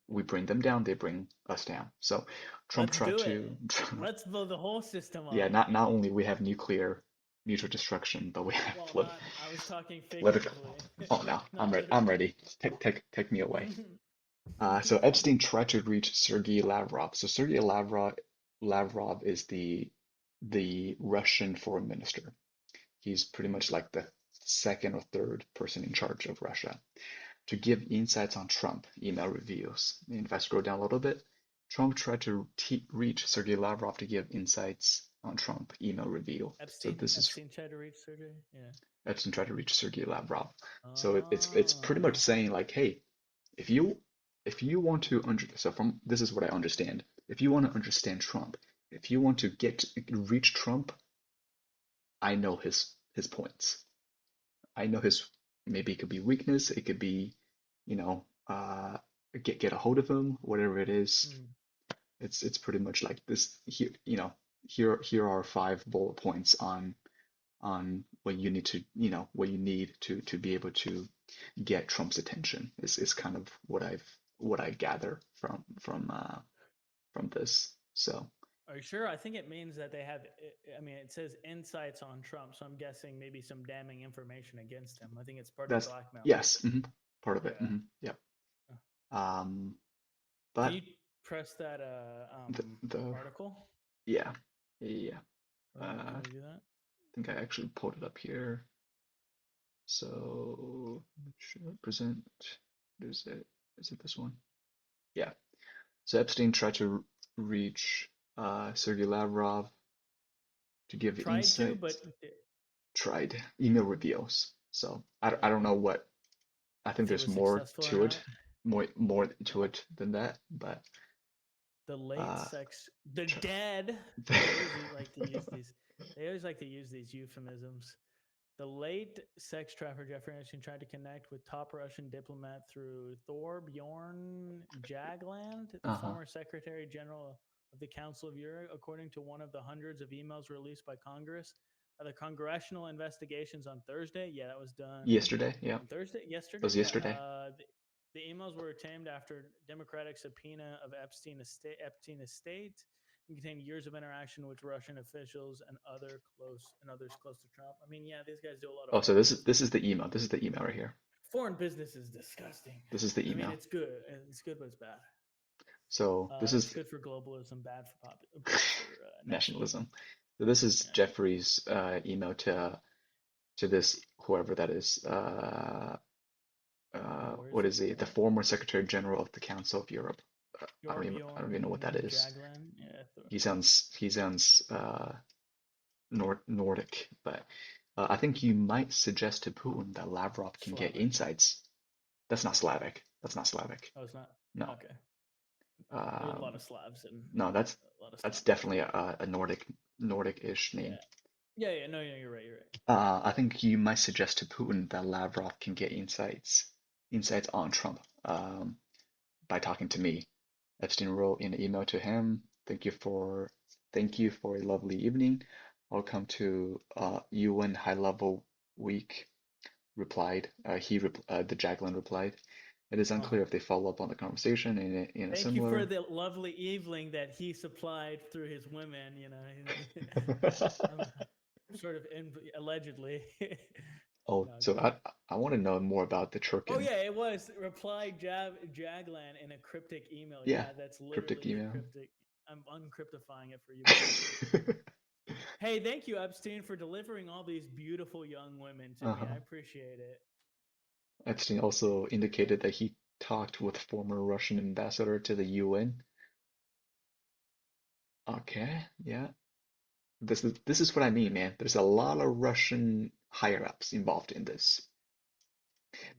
we bring them down, they bring us down. So Trump Let's tried do it. to, Let's blow the whole system yeah, up. not only we have nuclear mutual destruction, but we have Well, not. I was talking political. figuratively, Oh no, I'm not ready. I'm literally. ready. Take me away. So Epstein tried to reach Sergei Lavrov. So Sergei Lavrov is the Russian foreign minister. He's pretty much like the second or third person in charge of Russia to give insights on Trump, email reviews. And if I scroll down a little bit, Trump tried to reach Sergei Lavrov to give insights on Trump email reveal. So Epstein this is Epstein tried to reach Sergey. Yeah. Epstein tried to reach Sergei Lavrov. So it's pretty much Oh. saying like, hey, if you want to so from this is what I understand. If you want to understand Trump, if you want to reach Trump, I know his points. I know his maybe it could be weakness, it could be, you know, get a hold of him, whatever it is. Mm. It's pretty much like this here, here are 5 bullet points on what you need to, what you need to be able to get Trump's attention is kind of what I gather from this. So Are you sure? I think it means that they have. I mean, it says insights on Trump, so I'm guessing maybe some damning information against him. I think it's part of that's blackmail. yes, part of it. Yeah. Yep. Uh, Um, Can but you press that the article? yeah, yeah. Can I we do that? think I actually pulled it up here. So should present. Is it this one? Yeah. So Epstein tried to reach Sergei Lavrov to give Tried to, but insights. Tried email reveals. So I don't know what. I think if he there's was more successful or to it, not. more to it than that. But The late uh, sex, the try, dead. They always like to use these. They always like to use these euphemisms. The late sex trafficker Jeffrey Epstein tried to connect with top Russian diplomat through Thorbjorn Jagland, the uh-huh. former Secretary General of the Council of Europe, according to one of the hundreds of emails released by Congress. By the congressional investigations on Thursday. Yeah, that was done Yesterday, yeah, on Thursday. it was Yesterday, yeah. yesterday. The emails were obtained after Democratic subpoena of Epstein estate and contained years of interaction with Russian officials and others close to Trump. I mean, yeah, these guys do a lot of Oh, so foreign business. this is the email. This is the email right here. Foreign business is disgusting. This is the I mean, email. it's good. It's good, but it's bad. So this It's is good for globalism, bad for nationalism. nationalism. So this is Yeah. Jeffrey's email to this whoever that is. Yeah. Where is What it? is he? The former Secretary General of the Council of Europe. I don't even know what that Thorbjorn is. Jagland. Yeah. He sounds Nordic, but I think you might suggest to Putin that Lavrov can get Slavic. insights. That's not Slavic. That's not Slavic. Oh, it's not. No. Okay. There's a lot Um, of Slavs and no, a lot of that's Slavic definitely people. a Nordic-ish name. Yeah. Yeah. Yeah. No. Yeah. You're right. You're right. I think you might suggest to Putin that Lavrov can get insights on Trump by talking to me. Epstein wrote in an email to him, thank you for a lovely evening. I'll come to UN high level week replied. The Jacqueline replied. It is Uh huh. unclear if they follow up on the conversation in a Thank you for similar. the lovely evening that he supplied through his women. You know, I'm sort of allegedly. Oh, No, so I want to know more about the oh Churkin. yeah, it was reply Jaglan in a cryptic email. Yeah, Yeah, that's cryptic literally the email. cryptic. I'm uncryptifying it for you, but that's it. Hey, thank you, Epstein, for delivering all these beautiful young women to me. I Uh-huh. appreciate it. Epstein also indicated that he talked with former Russian ambassador to the UN. Okay, yeah. This is what I mean, man. There's a lot of Russian higher ups involved in this.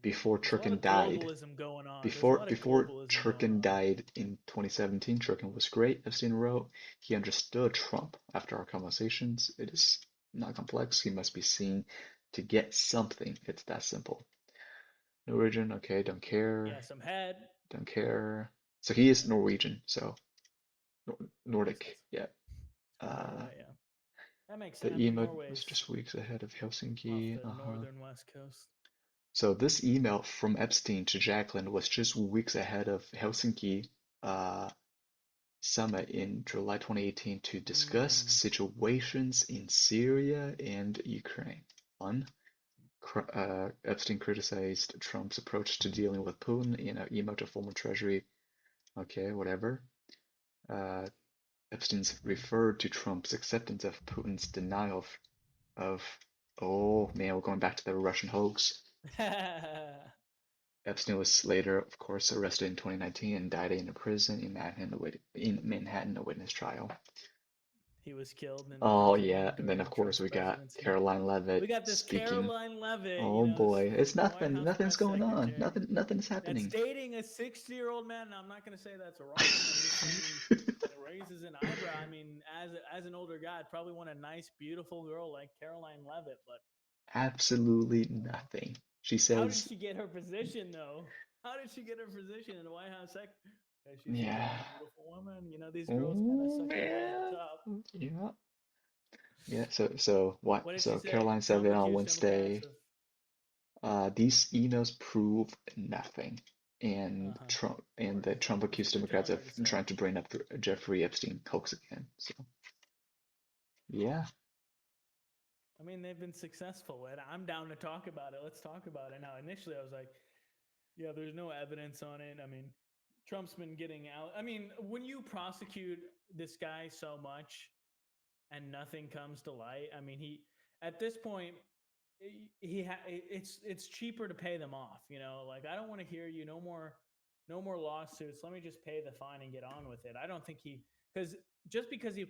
Before There's a lot Churkin of died, globalism going on. There's a before lot of before globalism going Churkin on. died in 2017, Churkin was great. Epstein wrote he understood Trump after our conversations. It is not complex. He must be seen to get something. It's that simple. Norwegian, okay, don't Yeah, care, some head. don't care. So he is Yeah, Norwegian, so makes Nordic, sense. yeah. He's from Uh, Norway. Yeah, that makes sense. the I mean, email was Norway's just weeks ahead of off Helsinki. the northern west coast. So this email from Epstein to Jacqueline was just weeks ahead of Helsinki uh, summit in July 2018 to discuss Mm. situations in Syria and Ukraine. One, Epstein criticized Trump's approach to dealing with Putin in an email to former Treasury. Okay, whatever. Uh, Epstein's referred to Trump's acceptance of Putin's denial of oh man, we're going back to the Russian hoax. Epstein was later, of course, arrested in 2019 and died in a prison in Manhattan awaiting his trial. He was killed in Oh yeah, cocaine and then during of the course Trump's we got presidency. Caroline We Leavitt got this speaking. Caroline Leavitt, Oh boy, it's the White nothing. House Nothing's press going on. secretary, Nothing is that's happening. dating a 60-year-old man. Now, I'm not going to say that's wrong. I'm just saying it raises an eyebrow. I mean, as an older guy, I'd probably want a nice, beautiful girl like Caroline Leavitt, but Absolutely you know, nothing. She how did says, she get her position though? How did she get her position in the White House? She's such a yeah. beautiful woman. These girls kind of Oh suck you in at the man. top. Yeah. Yeah. So what? What did she So say? Caroline said Trump it on accused Democrats Wednesday. of. These emails prove nothing, Uh and huh. Trump Of and course. the Trump That's accused what they're Democrats telling of her to say. trying to bring up the Jeffrey Epstein hoax again. So yeah, I mean, they've been successful, and I'm down to talk about it. Let's talk about it now. Initially, I was like, yeah, there's no evidence on it. I mean, Trump's been getting out. I mean, when you prosecute this guy so much and nothing comes to light, I mean, he at this point it's cheaper to pay them off. Like I don't want to hear you no more lawsuits. Let me just pay the fine and get on with it. I don't think because just because he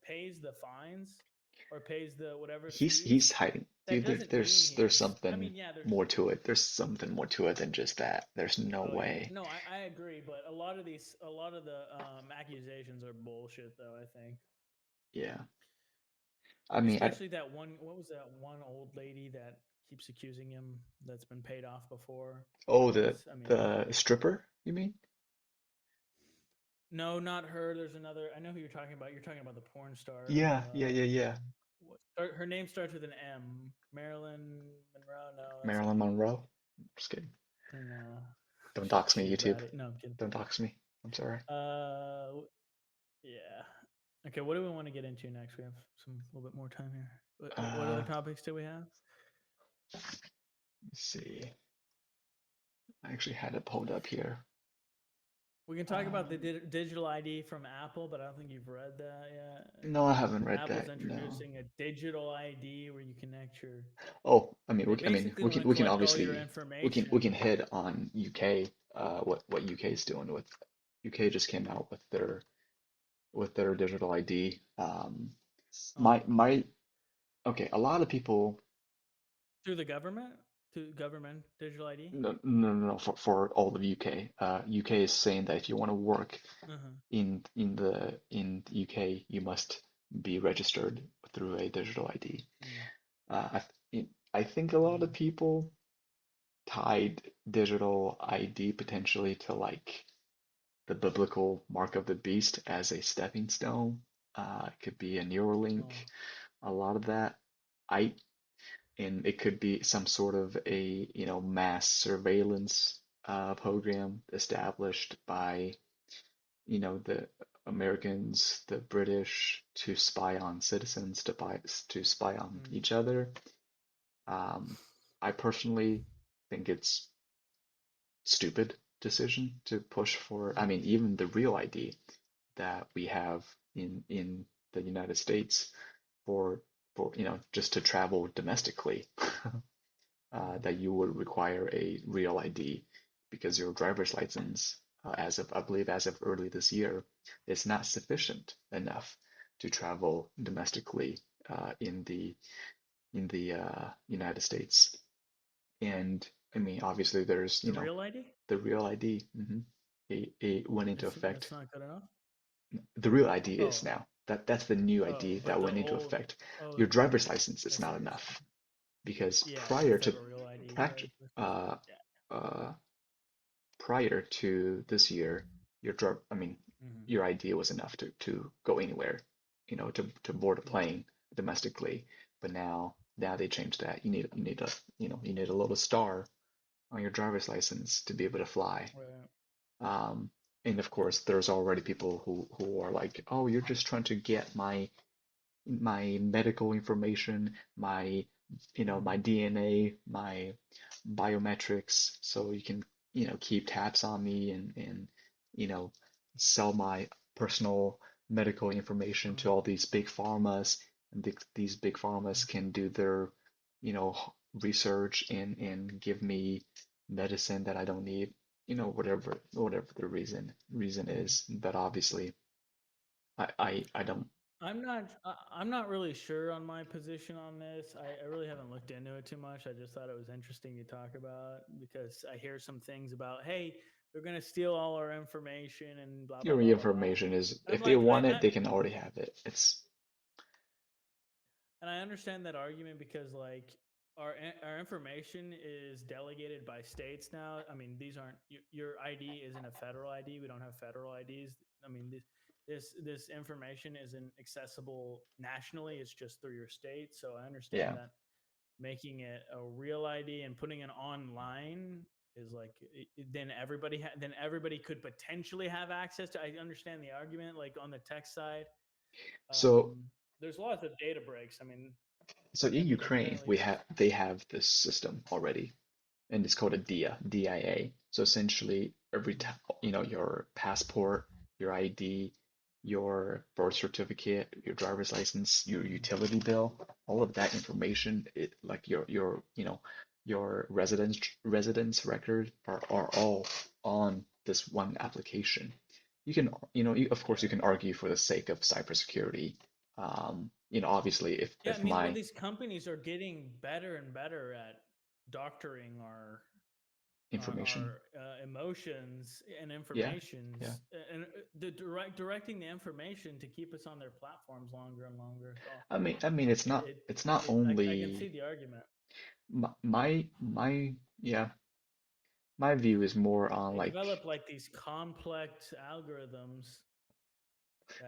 pays the fines or pays the whatever he's fees, hiding. that doesn't mean There's he's. I something mean, yeah, there's. more to it. There's something more to it than just that. There's no Oh yeah, way. no, I agree, but a lot of the accusations are bullshit, though. I think, Yeah. I mean, especially that one. What was that one old lady that keeps accusing him that's been paid off before oh, twice? I mean, the stripper, you mean? no, not her. There's another. I know who you're talking about. You're talking about the porn star. Yeah. Her name starts with an M. Marilyn Monroe. No, that's Marilyn not. Monroe. Just kidding. No, Don't dox me, she's YouTube. bratty. No, I'm kidding. Don't dox me. I'm sorry. Yeah. Okay, what do we want to get into next? We have some a little bit more time here. What other Uh, topics do we have? let's see. I actually had it pulled up here. We can talk about the Um, digital ID from Apple, but I don't think you've read that yet. no, I haven't read Apple's that. No. introducing a digital ID where you connect your. Oh, They basically want to we can collect all your obviously we information. can hit on UK. What UK is doing with UK just came out with their digital ID. Uh-huh. My okay. A lot of people. Through the government? Through government digital ID? No, for all of UK. UK is saying that if you want to work Uh-huh. in UK, you must be registered through a digital ID. Mm, I think a lot of mm, people tied digital ID potentially to like the biblical mark of the beast as a stepping stone. It could be a Neuralink, oh. a lot of that. I and it could be some sort of a mass surveillance program established by the Americans, the British to spy on citizens, to spy on Mm, each other. I personally think it's stupid decision to push for. I mm, mean, even the real ID that we have in the United States for just to travel domestically, mm, that you would require a real ID because your driver's license, as of I believe as of early this year, is not sufficient enough to travel domestically in the United States. And I mean, obviously, there's the real ID? the real ID. It went into It's effect. not good enough? The real ID is Oh, now. That's the new oh, ID but that the went into old. effect. Oh, Your driver's license I is see not what you're enough saying. because Yeah, you have to have a real ID. pract- Right? uh, Yeah. uh, prior to this year, I mean, Mm-hmm. your ID was enough to go anywhere, to board a Yeah. plane domestically. But now they changed that. You need a little star on your driver's license to be able to fly. Right. Um, and of course, there's already people who are like, oh, you're just trying to get my medical information, my my Mm-hmm. DNA, my biometrics, so you can keep tabs on me and you know sell my personal medical information to all these big pharmas, and these big pharmas can do their research and give me medicine that I don't need, whatever the reason Mm-hmm. is. But obviously I don't. I'm not really sure on my position on this. I really haven't looked into it too much. I just thought it was interesting to talk about because I hear some things about, hey, they're gonna steal all our information and blah blah Your blah blah blah. information is, And I'm if they like, want it, they can already have it. It's and I understand that argument because like our information is delegated by states now. I mean, these aren't your ID isn't a federal ID. We don't have federal IDs. I mean, this information isn't accessible nationally. It's just through your state. So I understand yeah. that making it a real ID and putting it online is like then everybody could potentially have access to. I understand the argument like on the tech side. So There's lots of data breaks. so in Ukraine, Apparently, they have this system already, and it's called a DIA. So essentially, every mhm, time, your passport, your ID, your birth certificate, your driver's license, your mhm, utility bill, all of that information, like your residence record are all on this one application. You can, of course, you yeah. can argue for the sake of cybersecurity. Obviously, Yeah, I if mean, well, my these companies are getting better and better at doctoring information, our emotions and yeah, yeah. informations, and directing the information to keep us on their platforms longer and longer. So I mean, it's not I can see only the argument. my yeah, my view is more on They like develop like these complex algorithms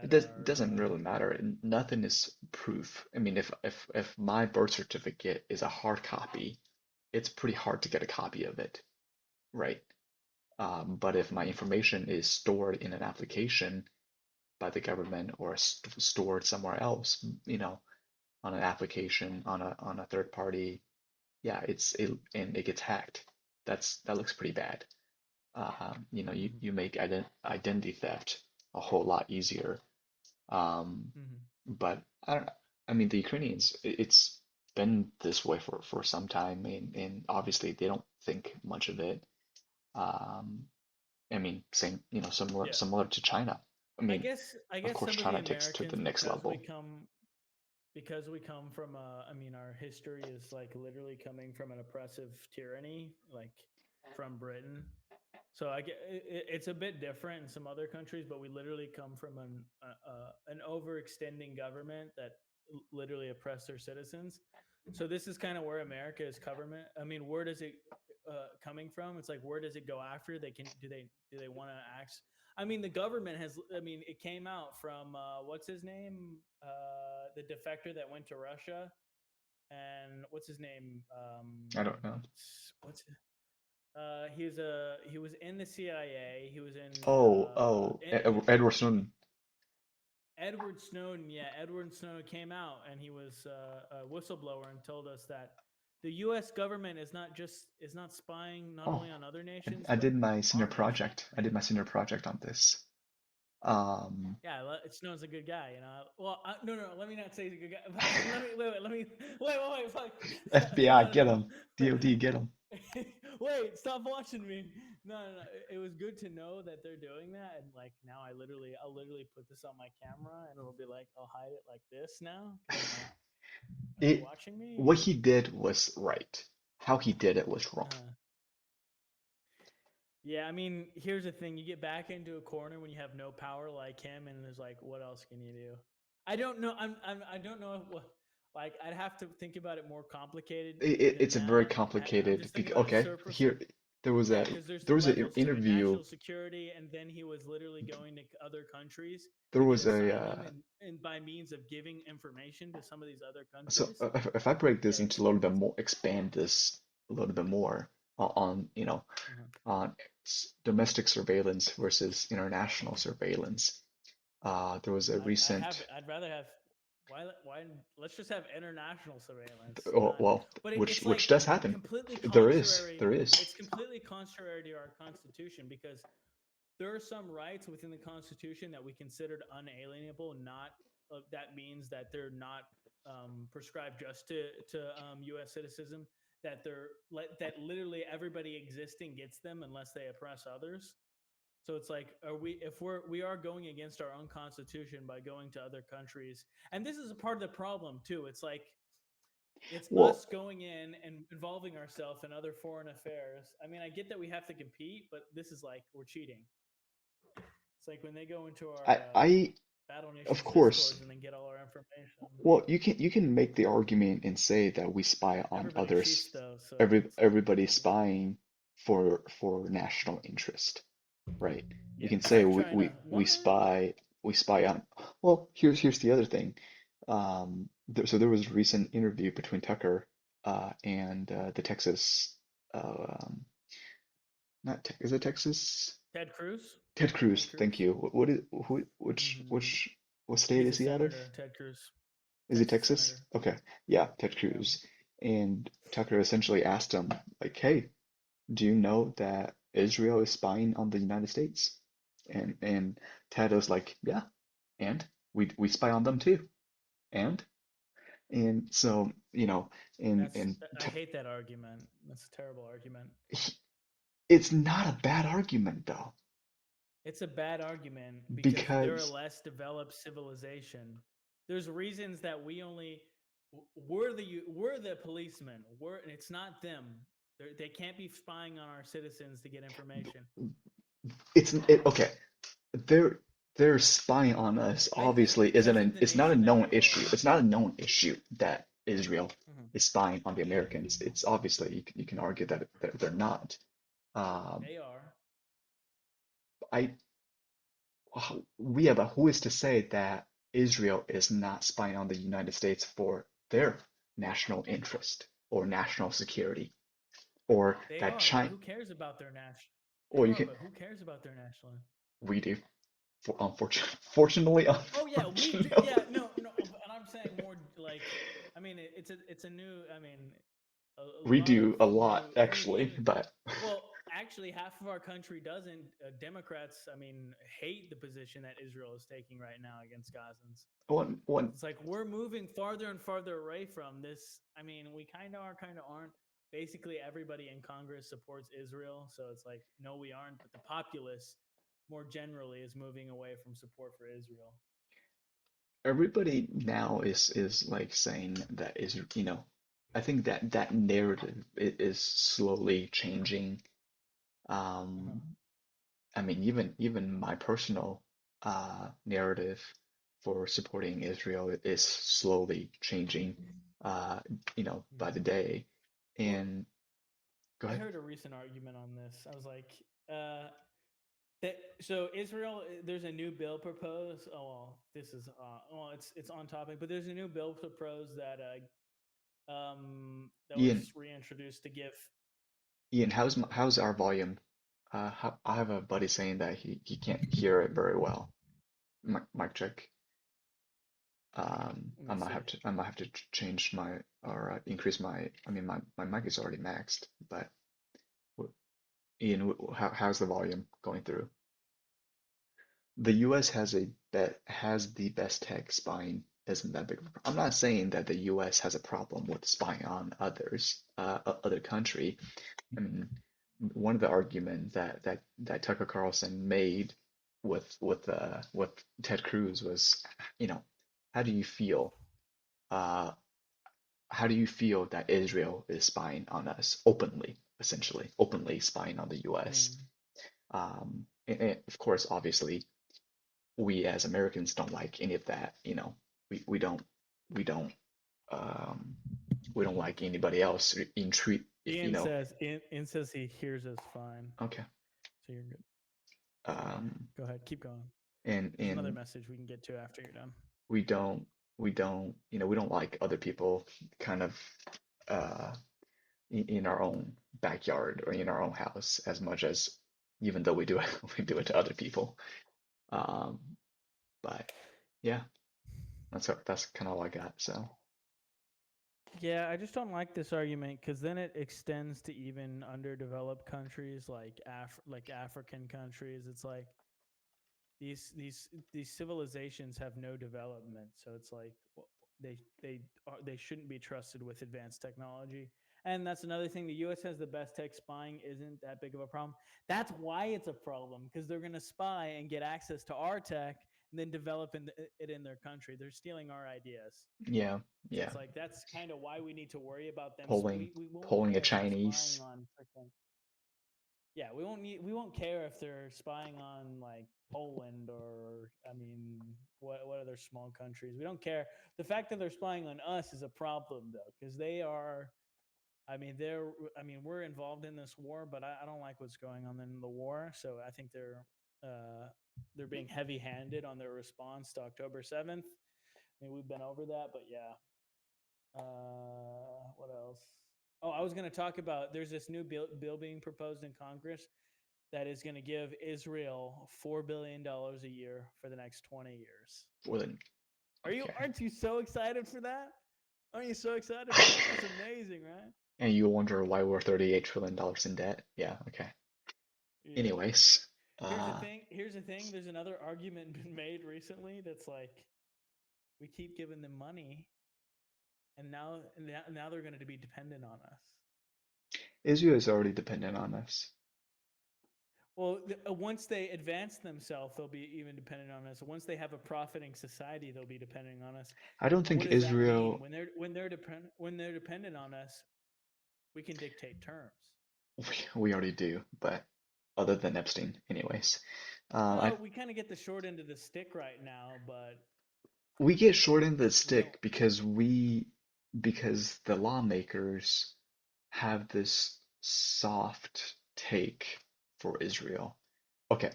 it that does are doesn't really matter. Nothing is proof. I mean, if my birth certificate is a hard copy, it's pretty hard to get a copy of it, right? But if my mhm, information is stored in an application by the government or stored somewhere else, on an application on a third party, yeah, and it gets hacked. That looks pretty bad. mhm, You make identity theft a whole lot easier. Um, mhm. but I don't. I mean, the Ukrainians, it's been this way for some time, and obviously they don't think much of it. Um, I mean, same, Yeah. similar to China. I mean, I of guess course, some of the China takes to the Americans next level. because we come from I mean our history is like literally coming from an oppressive tyranny like from Britain. So it's a bit different in some other countries, but we literally come from an overextending government that literally oppressed their citizens. So this is kind of where America is government. I mean, where does it coming from? It's like where does it go after? They can do they want to act? I mean, the government has. I mean, it came out from what's his name, the defector that went to Russia, and what's his name? I don't know. What's he was in the CIA. He was Edward Snowden. Edward Snowden. Yeah, Edward Snowden came out and he was a whistleblower and told us that the U.S. government is not spying not Oh, only on other nations I but did my senior our nation. project. I did my senior project on this. Um, Yeah, Snow's a good guy, you know. Well, no, no, let me not say he's a good guy. Let me let me fuck. FBI, No, no, get no. him. DOD, get him. Wait, stop watching me. No, no, no. It was good to know that they're doing that, and like now, I'll literally put this on my camera, and it'll be like I'll hide it like this now because I'm like, are they It watching me? what he did was right. How he did it was wrong. Uh, yeah, I mean, here's the thing: you get back into a corner when you have no power like him, and it's like, what else can you do? I don't know. I don't know what. Like, I'd have to think about it more complicated than It's a very that. I'm complicated just thinking about it okay, surface. here there was Yeah, a because there's there was an levels to it: interview. national security, and then he was literally going to other countries There to get was asylum, and by means of giving information to some of these other so countries, if I break this get into a little bit it's more, expand this a little bit more on, uh on domestic surveillance versus international surveillance. There was a recent, I'd rather have why let's just have international surveillance, oh, not well, but which it's like does happen. completely There contrary. is. It's completely contrary to our constitution because there are some rights within the constitution that we considered unalienable, not that means that they're not prescribed just to US citizenship, that that literally everybody existing gets them unless they oppress others. So it's like, are we if we are going against our own constitution by going to other countries, and this is a part of the problem too. It's like it's Well, us going in and involving ourselves in other foreign affairs. I mean, I get that we have to compete, but this is like we're cheating. It's like when they go into our I battle of nations course. discords and then get all our information. Well, you can make the argument and say that we spy on Everybody cheats others. though, so it's like Everybody's what do you do? spying for national interest, right? You Yeah, can it's say like trying to we what? spy on. Well, here's the other thing. So there was a recent interview between Tucker and the Texas um, not te is it Texas? Ted Cruz. Ted Ted Cruz. Thank Cruz. you. What is who Hmm. what state He's is a he out of? senator. Ted Cruz, Is it Texas Texas? senator. Okay. Yeah, Ted Yeah. Cruz. And Tucker essentially asked him, like, hey, do you know that Israel is spying on the United States? And Ted was like, yeah, and we spy on them too. And and so, That's and I hate that argument. That's a terrible argument. it's not a bad argument though, It's a bad argument because they're a because less developed civilization. There's reasons that we only we're the policemen. We're and it's not them. They can't be spying on our citizens to get information. okay. They're they're spying on us I think obviously isn't because a of the it's not a nation that known we issue. are. It's not a known issue that Israel Mhm. is spying on the Americans. It's obviously you can argue that they're not. Um, They are. I we have a who is to say that Israel is not spying on the United States for their national interest or national security or They that are, but China who cares about their national? They or you are, can but who cares about their national? we do for fortunately Oh yeah, we do. unfortunately Yeah, no, no. And I'm saying more like, I mean, it's a new. I mean, a we lot of do a new. lot I mean, actually, even but well, actually, half of our country doesn't. Democrats, I mean, hate the position that Israel is taking right now against Gazans. one It's like we're moving farther and farther away from this. I mean, we kind of are, kind of aren't. Basically, everybody in Congress supports Israel, so it's like, no, we aren't. But the populace, more generally, is moving away from support for Israel. everybody now is like saying that is I think that that narrative is slowly changing. Uh-huh. Um, I mean, even my personal narrative for supporting Israel is slowly changing, uh, by the Mhm. day. Well, And go I ahead. heard a recent argument on this. I was like, uh, that so Israel, there's a new bill proposed. Oh well, this is well, it's on topic, but there's a new bill proposed that Ian, was reintroduced to give. Ian, how's our volume? I have a buddy saying that he can't hear it very well. Mic check. Let me see. I might have to change my or increase my. I mean, my mic is already maxed, but Ian, how's the volume going through? The US has the best tech spying. Isn't that big of a problem? I'm not saying that the US has a problem with spying on other country. I mean, one of the arguments that Tucker Carlson made with Ted Cruz was, you know, how do you feel? Uh, how do you feel that Israel is spying on us openly, essentially, openly spying on the US? Mm. And of course, obviously, we as Americans don't like any of that. We don't we don't um, we don't like anybody else intrude. Ian says he hears us fine, Okay. so you're good. So yeah, Um, go ahead, keep going. and There's another and message we can get to after you're done. we don't we don't like other people kind of uh, in our own backyard or in our own house as much as even though we do it we do it to other people. Um, but yeah, that's kind of all I got. So Yeah, I just don't like this argument because then it extends to even underdeveloped countries like African countries. It's like these civilizations have no development, so it's like they shouldn't be trusted with advanced technology. And that's another thing. The U.S. has the best tech. Spying isn't that big of a problem. That's why it's a problem, because they're going to spy and get access to our tech and then develop it in their country. They're stealing our ideas. Yeah, So yeah. it's like that's kind of why we need to worry about them. Polling, We won't polling a care if they're spying Chinese. on freaking. Yeah, we won't care if they're spying on like Poland or I mean what other small countries. We don't care. The fact that they're spying on us is a problem though, because they are. I mean they're. I mean we're involved in this war, but I don't like what's going on in the war. So I think uh, they're being heavy-handed on their response to October 7th. I mean we've been over that, but yeah. What else? Oh, I was going to talk about. There's this new bill being proposed in Congress that is going to give Israel $4 billion a year for the next 20 years. Well, then, Are you? okay. Aren't you so excited for that? Aren't you so excited for that? That's amazing, right? And you wonder why we're $38 trillion in debt? Yeah, okay. Yeah. Anyways, Here's the uh, thing. Here's the thing. There's another argument been made recently that's like we keep giving them money, and now they're going to be dependent on us. Israel is already dependent on us. Well, once they advance themselves, they'll be even dependent on us. Once they have a profiting society, they'll be depending on us. I don't And what think does that mean? Israel, When they're dependent on us, we can dictate terms. we already do, but other than Epstein, anyways. I Well, we kind of get the short end of the stick right now, but we get short end of the we don't. stick because the lawmakers have this soft take for Israel. Okay,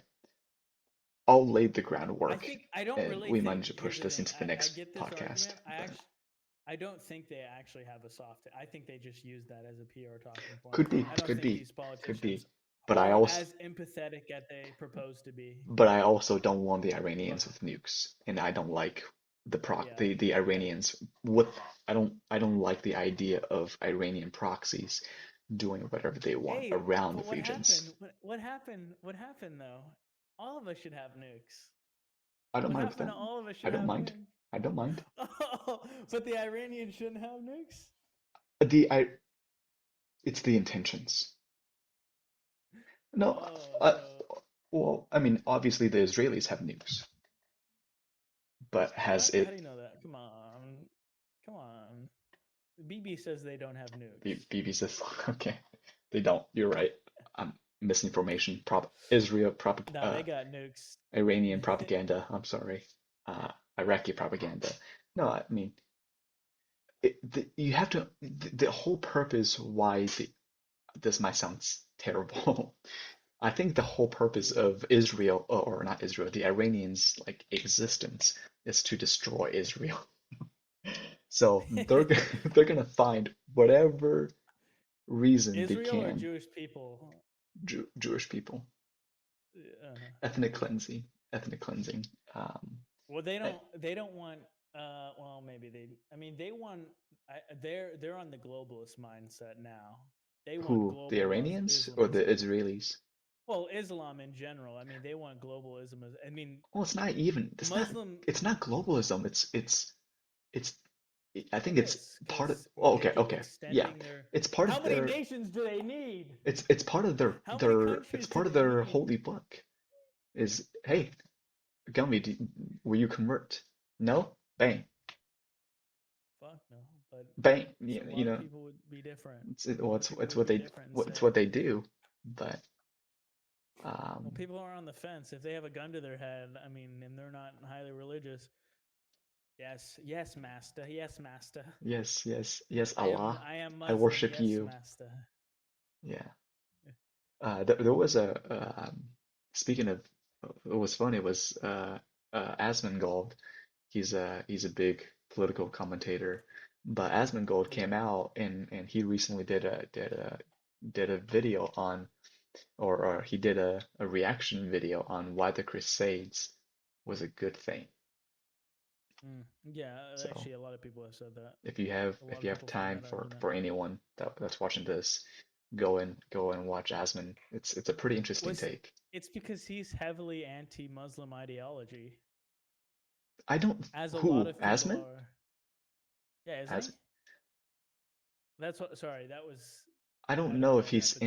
I'll lay the groundwork, I don't and really we think. might need to Here's push the this thing. into the I next get this podcast. argument. But I don't think they actually have a soft. I think they just use that as a PR talking point. could be, I don't could think be, these could politicians be. But I are also, as empathetic as they propose to be. don't want the Iranians But with nukes, and I don't like yeah, the yeah. Iranians with. I don't like the idea of Iranian proxies doing whatever they want Hey, around but the what regions. happened? What happened? What happened though? All of us should have nukes. I don't What mind with happened that. to all of us I should don't have mind. nukes? I don't mind. Oh, but the Iranians shouldn't have nukes. The I it's the intentions. No, Oh, uh, so well, I mean, obviously the Israelis have nukes, but has what? How it do you know that? Come on. BB says they don't have nukes. BB says, okay, they don't. You're right. Misinformation. Israel Nah, they got nukes. Iranian propaganda. I'm sorry. Uh, Iraqi propaganda. No, I mean, you have to. The whole purpose why this might sound terrible. I think the whole purpose Yeah. of Israel, or not Israel, the Iranians' like existence is to destroy Israel. So they're gonna find whatever reason they Israel or can. Jewish people? Jewish people, Uh, ethnic cleansing, ethnic cleansing. well, I- they don't want. Well, maybe they. I mean, they want. They're on the globalist mindset now. They want who, the global Iranians or the Islamism. Israelis? Well, Islam in general. I mean, they want globalism. I mean, Well, it's not even. Muslim. It's not globalism. It's. I It think it's is part of. because Oh, they okay, keep okay, yeah. extending their. It's part How of many their. nations do they need? It's part of How many it's countries do part of they their need? holy book. Is hey, Gummy, will you convert? No, bang, Fuck no. But bang. a You lot of know, people would be different. it's A lot of people it's would what be they different and it's say, what they do. But well, um, people are on the fence. If they have a gun to their head, I mean, and they're not highly religious, yes, yes, master, yes, master. yes, yes, yes, Allah, I am I Muslim, worship yes, you. master. Yeah. There was speaking of what was funny was Asmongold. He's a big political commentator, but Asmongold came Yeah. out and he recently did a video on or he did a reaction video on why the Crusades was a good thing. Yeah, So actually, a lot of people have said that. A lot if of you have people find time that argument. for anyone that's watching this, go and watch Asmon. It's a pretty interesting Was take. It's because he's heavily anti-Muslim ideology, I don't as a lot who of people Asmon? are. Yeah, isn't As he? That's what. Sorry, that was. I I don't didn't know if know that, he's but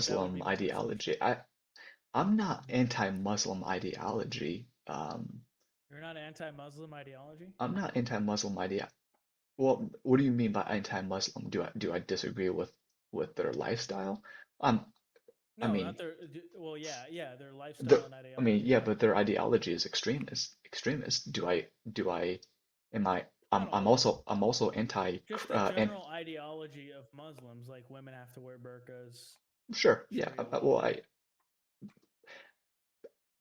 that would anti-Muslim be my assumption. ideology. I'm not Mhm. anti-Muslim ideology. You're not anti-Muslim ideology? I'm not anti-Muslim idea. Well, what do you mean by anti-Muslim? Do I disagree with their lifestyle? Um, I No, not mean, their. Well, yeah, yeah, their lifestyle the and I mean, ideology. yeah, Yeah, but their ideology is extremist. Extremist. Do I am I not I'm all of them. also anti Just the and general ideology of Muslims, like women have to wear burqas, sure, yeah. Sharia Well, law.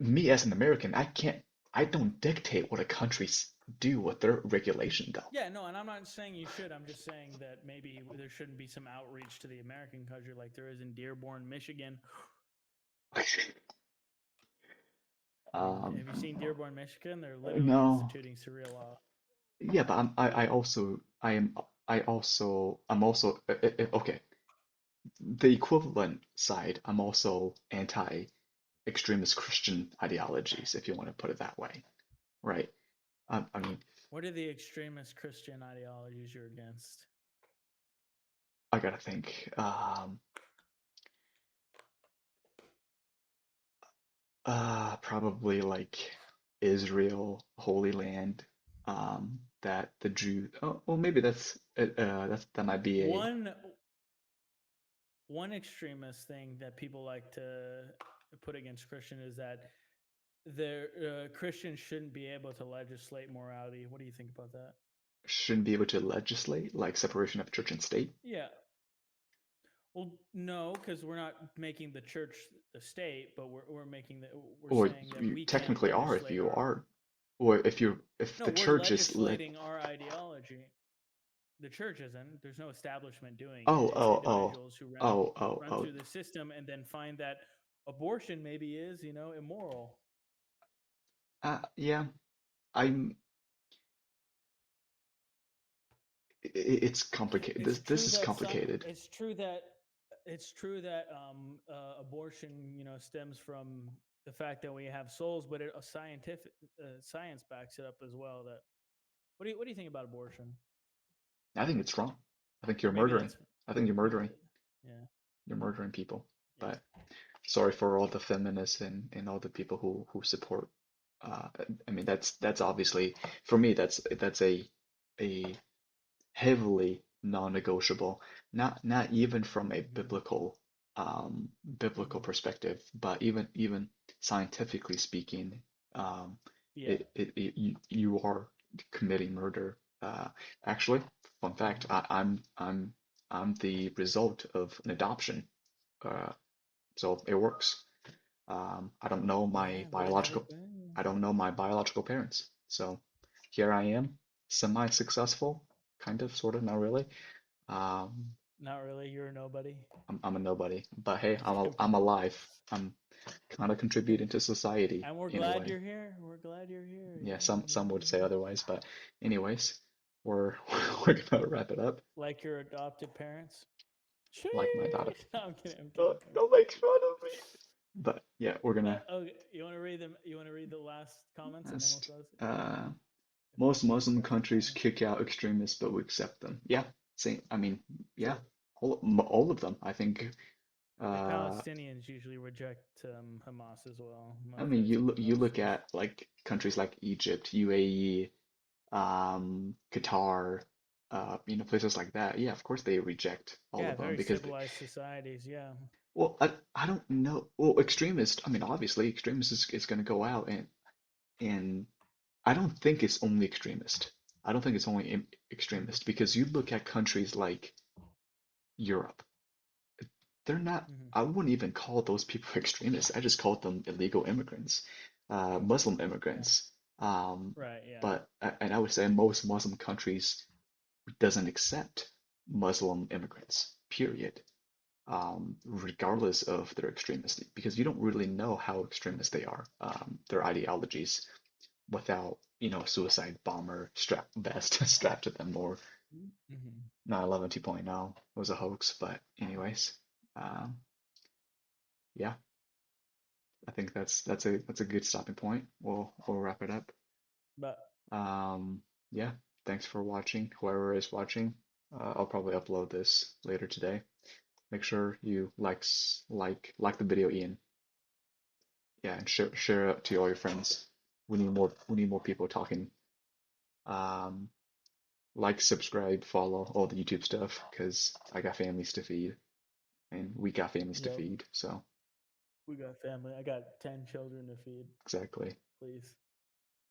me as an American, I don't dictate what a country's do with their regulation though. Yeah, no, and I'm not saying you should. I'm just saying that maybe there shouldn't be some outreach to the American country like there is in Dearborn, Michigan. I mean, Um, have you seen Dearborn, Michigan? They're literally no, instituting Sharia law. yeah, but I'm also okay. The equivalent side, I'm also anti-extremist Christian ideologies, if you want to put it that way, right? I mean, What are the extremist Christian ideologies you're against? I gotta think. Probably like Israel, Holy Land, that the Jew. Oh, well, maybe that might be a One one extremist thing that people like to put against Christian is that the Christians shouldn't be able to legislate morality. What do you think about that? shouldn't be able to legislate like separation of church and state. Yeah. Well, no, because we're not making the church the state, but we're making the we're Or saying that you we can't technically are if legislate you our. are, or if No, the we're church is led. legislating our ideology. The church isn't. There's no establishment doing it. Oh, It's oh, oh, individuals who oh, oh, run oh. through the system and then find that abortion maybe is immoral. Yeah, I'm. It's complicated. It's This true is that some. complicated. It's true that abortion stems from the fact that we have souls, but a scientific science backs it up as well. That what do you think about abortion? I think it's wrong. I think you're Or maybe murdering. that's I think you're maybe murdering. that yeah You're murdering people. yeah. But sorry for all the feminists and all the people who support. Uh, I mean, that's obviously for me. That's a heavily non-negotiable. Not even from a Mm-hmm. biblical Mm-hmm. perspective, but even scientifically speaking, um, Yeah. you are committing murder. Actually, fun fact, Mm-hmm. I'm the result of an adoption. Uh, so it works. Yeah, but it never. I don't know my biological parents. So here I am, semi-successful, kind of, sort of, not really. Um, Not really. You're a nobody. I'm a nobody, but hey, Okay, I'm but alive. I'm kind of contributing to society and we're in a glad way. you're here. We're glad you're here. Yeah, Yeah, some would say yeah. otherwise, but anyways, we're we're gonna wrap it up. Like your adopted parents. Like my daughter. Sheesh. No, I'm kidding. I'm kidding. I'm kidding. Don't make fun of me. But yeah, we're gonna Okay, you want to read them? You want to read the last comments and then we'll last. close it. If Most that's Muslim that's countries fine. kick out extremists, but we accept them. Yeah, same. I mean, yeah, True. all of them. I think. The Uh, Palestinians usually reject Hamas as well. I Most mean, there's you most look at like countries like Egypt, UAE, Qatar, places like that. Yeah, of course they reject all yeah, of them very because, civilized societies. Yeah. well, I don't know. Well, extremist. I mean, obviously, extremist is going to go out and I don't think it's only extremist. I don't think it's only Mm-hmm. extremist because you look at countries like Europe. They're not, Mm-hmm. I wouldn't even call those people extremists. I just called them illegal immigrants, Muslim Yeah. immigrants. Um, Right. Yeah. and I would say most Muslim countries doesn't accept Muslim immigrants, period, regardless of their extremism, because you don't really know how extremist they are, their ideologies, without, suicide bomber strap vest strapped to them, or Mm-hmm. 9/11 2.0 was a hoax. But anyways, um, yeah, I think that's a good stopping point. We'll wrap it up. But Um, yeah, thanks for watching, whoever is watching. I'll probably upload this later today. Make sure you like the video, Ian. Yeah, and share it to all your friends. We need more people talking. Um, like, subscribe, follow all the YouTube stuff because I got families to feed and we got families to Yep. feed. So We got family. I got 10 children to feed. exactly. Please.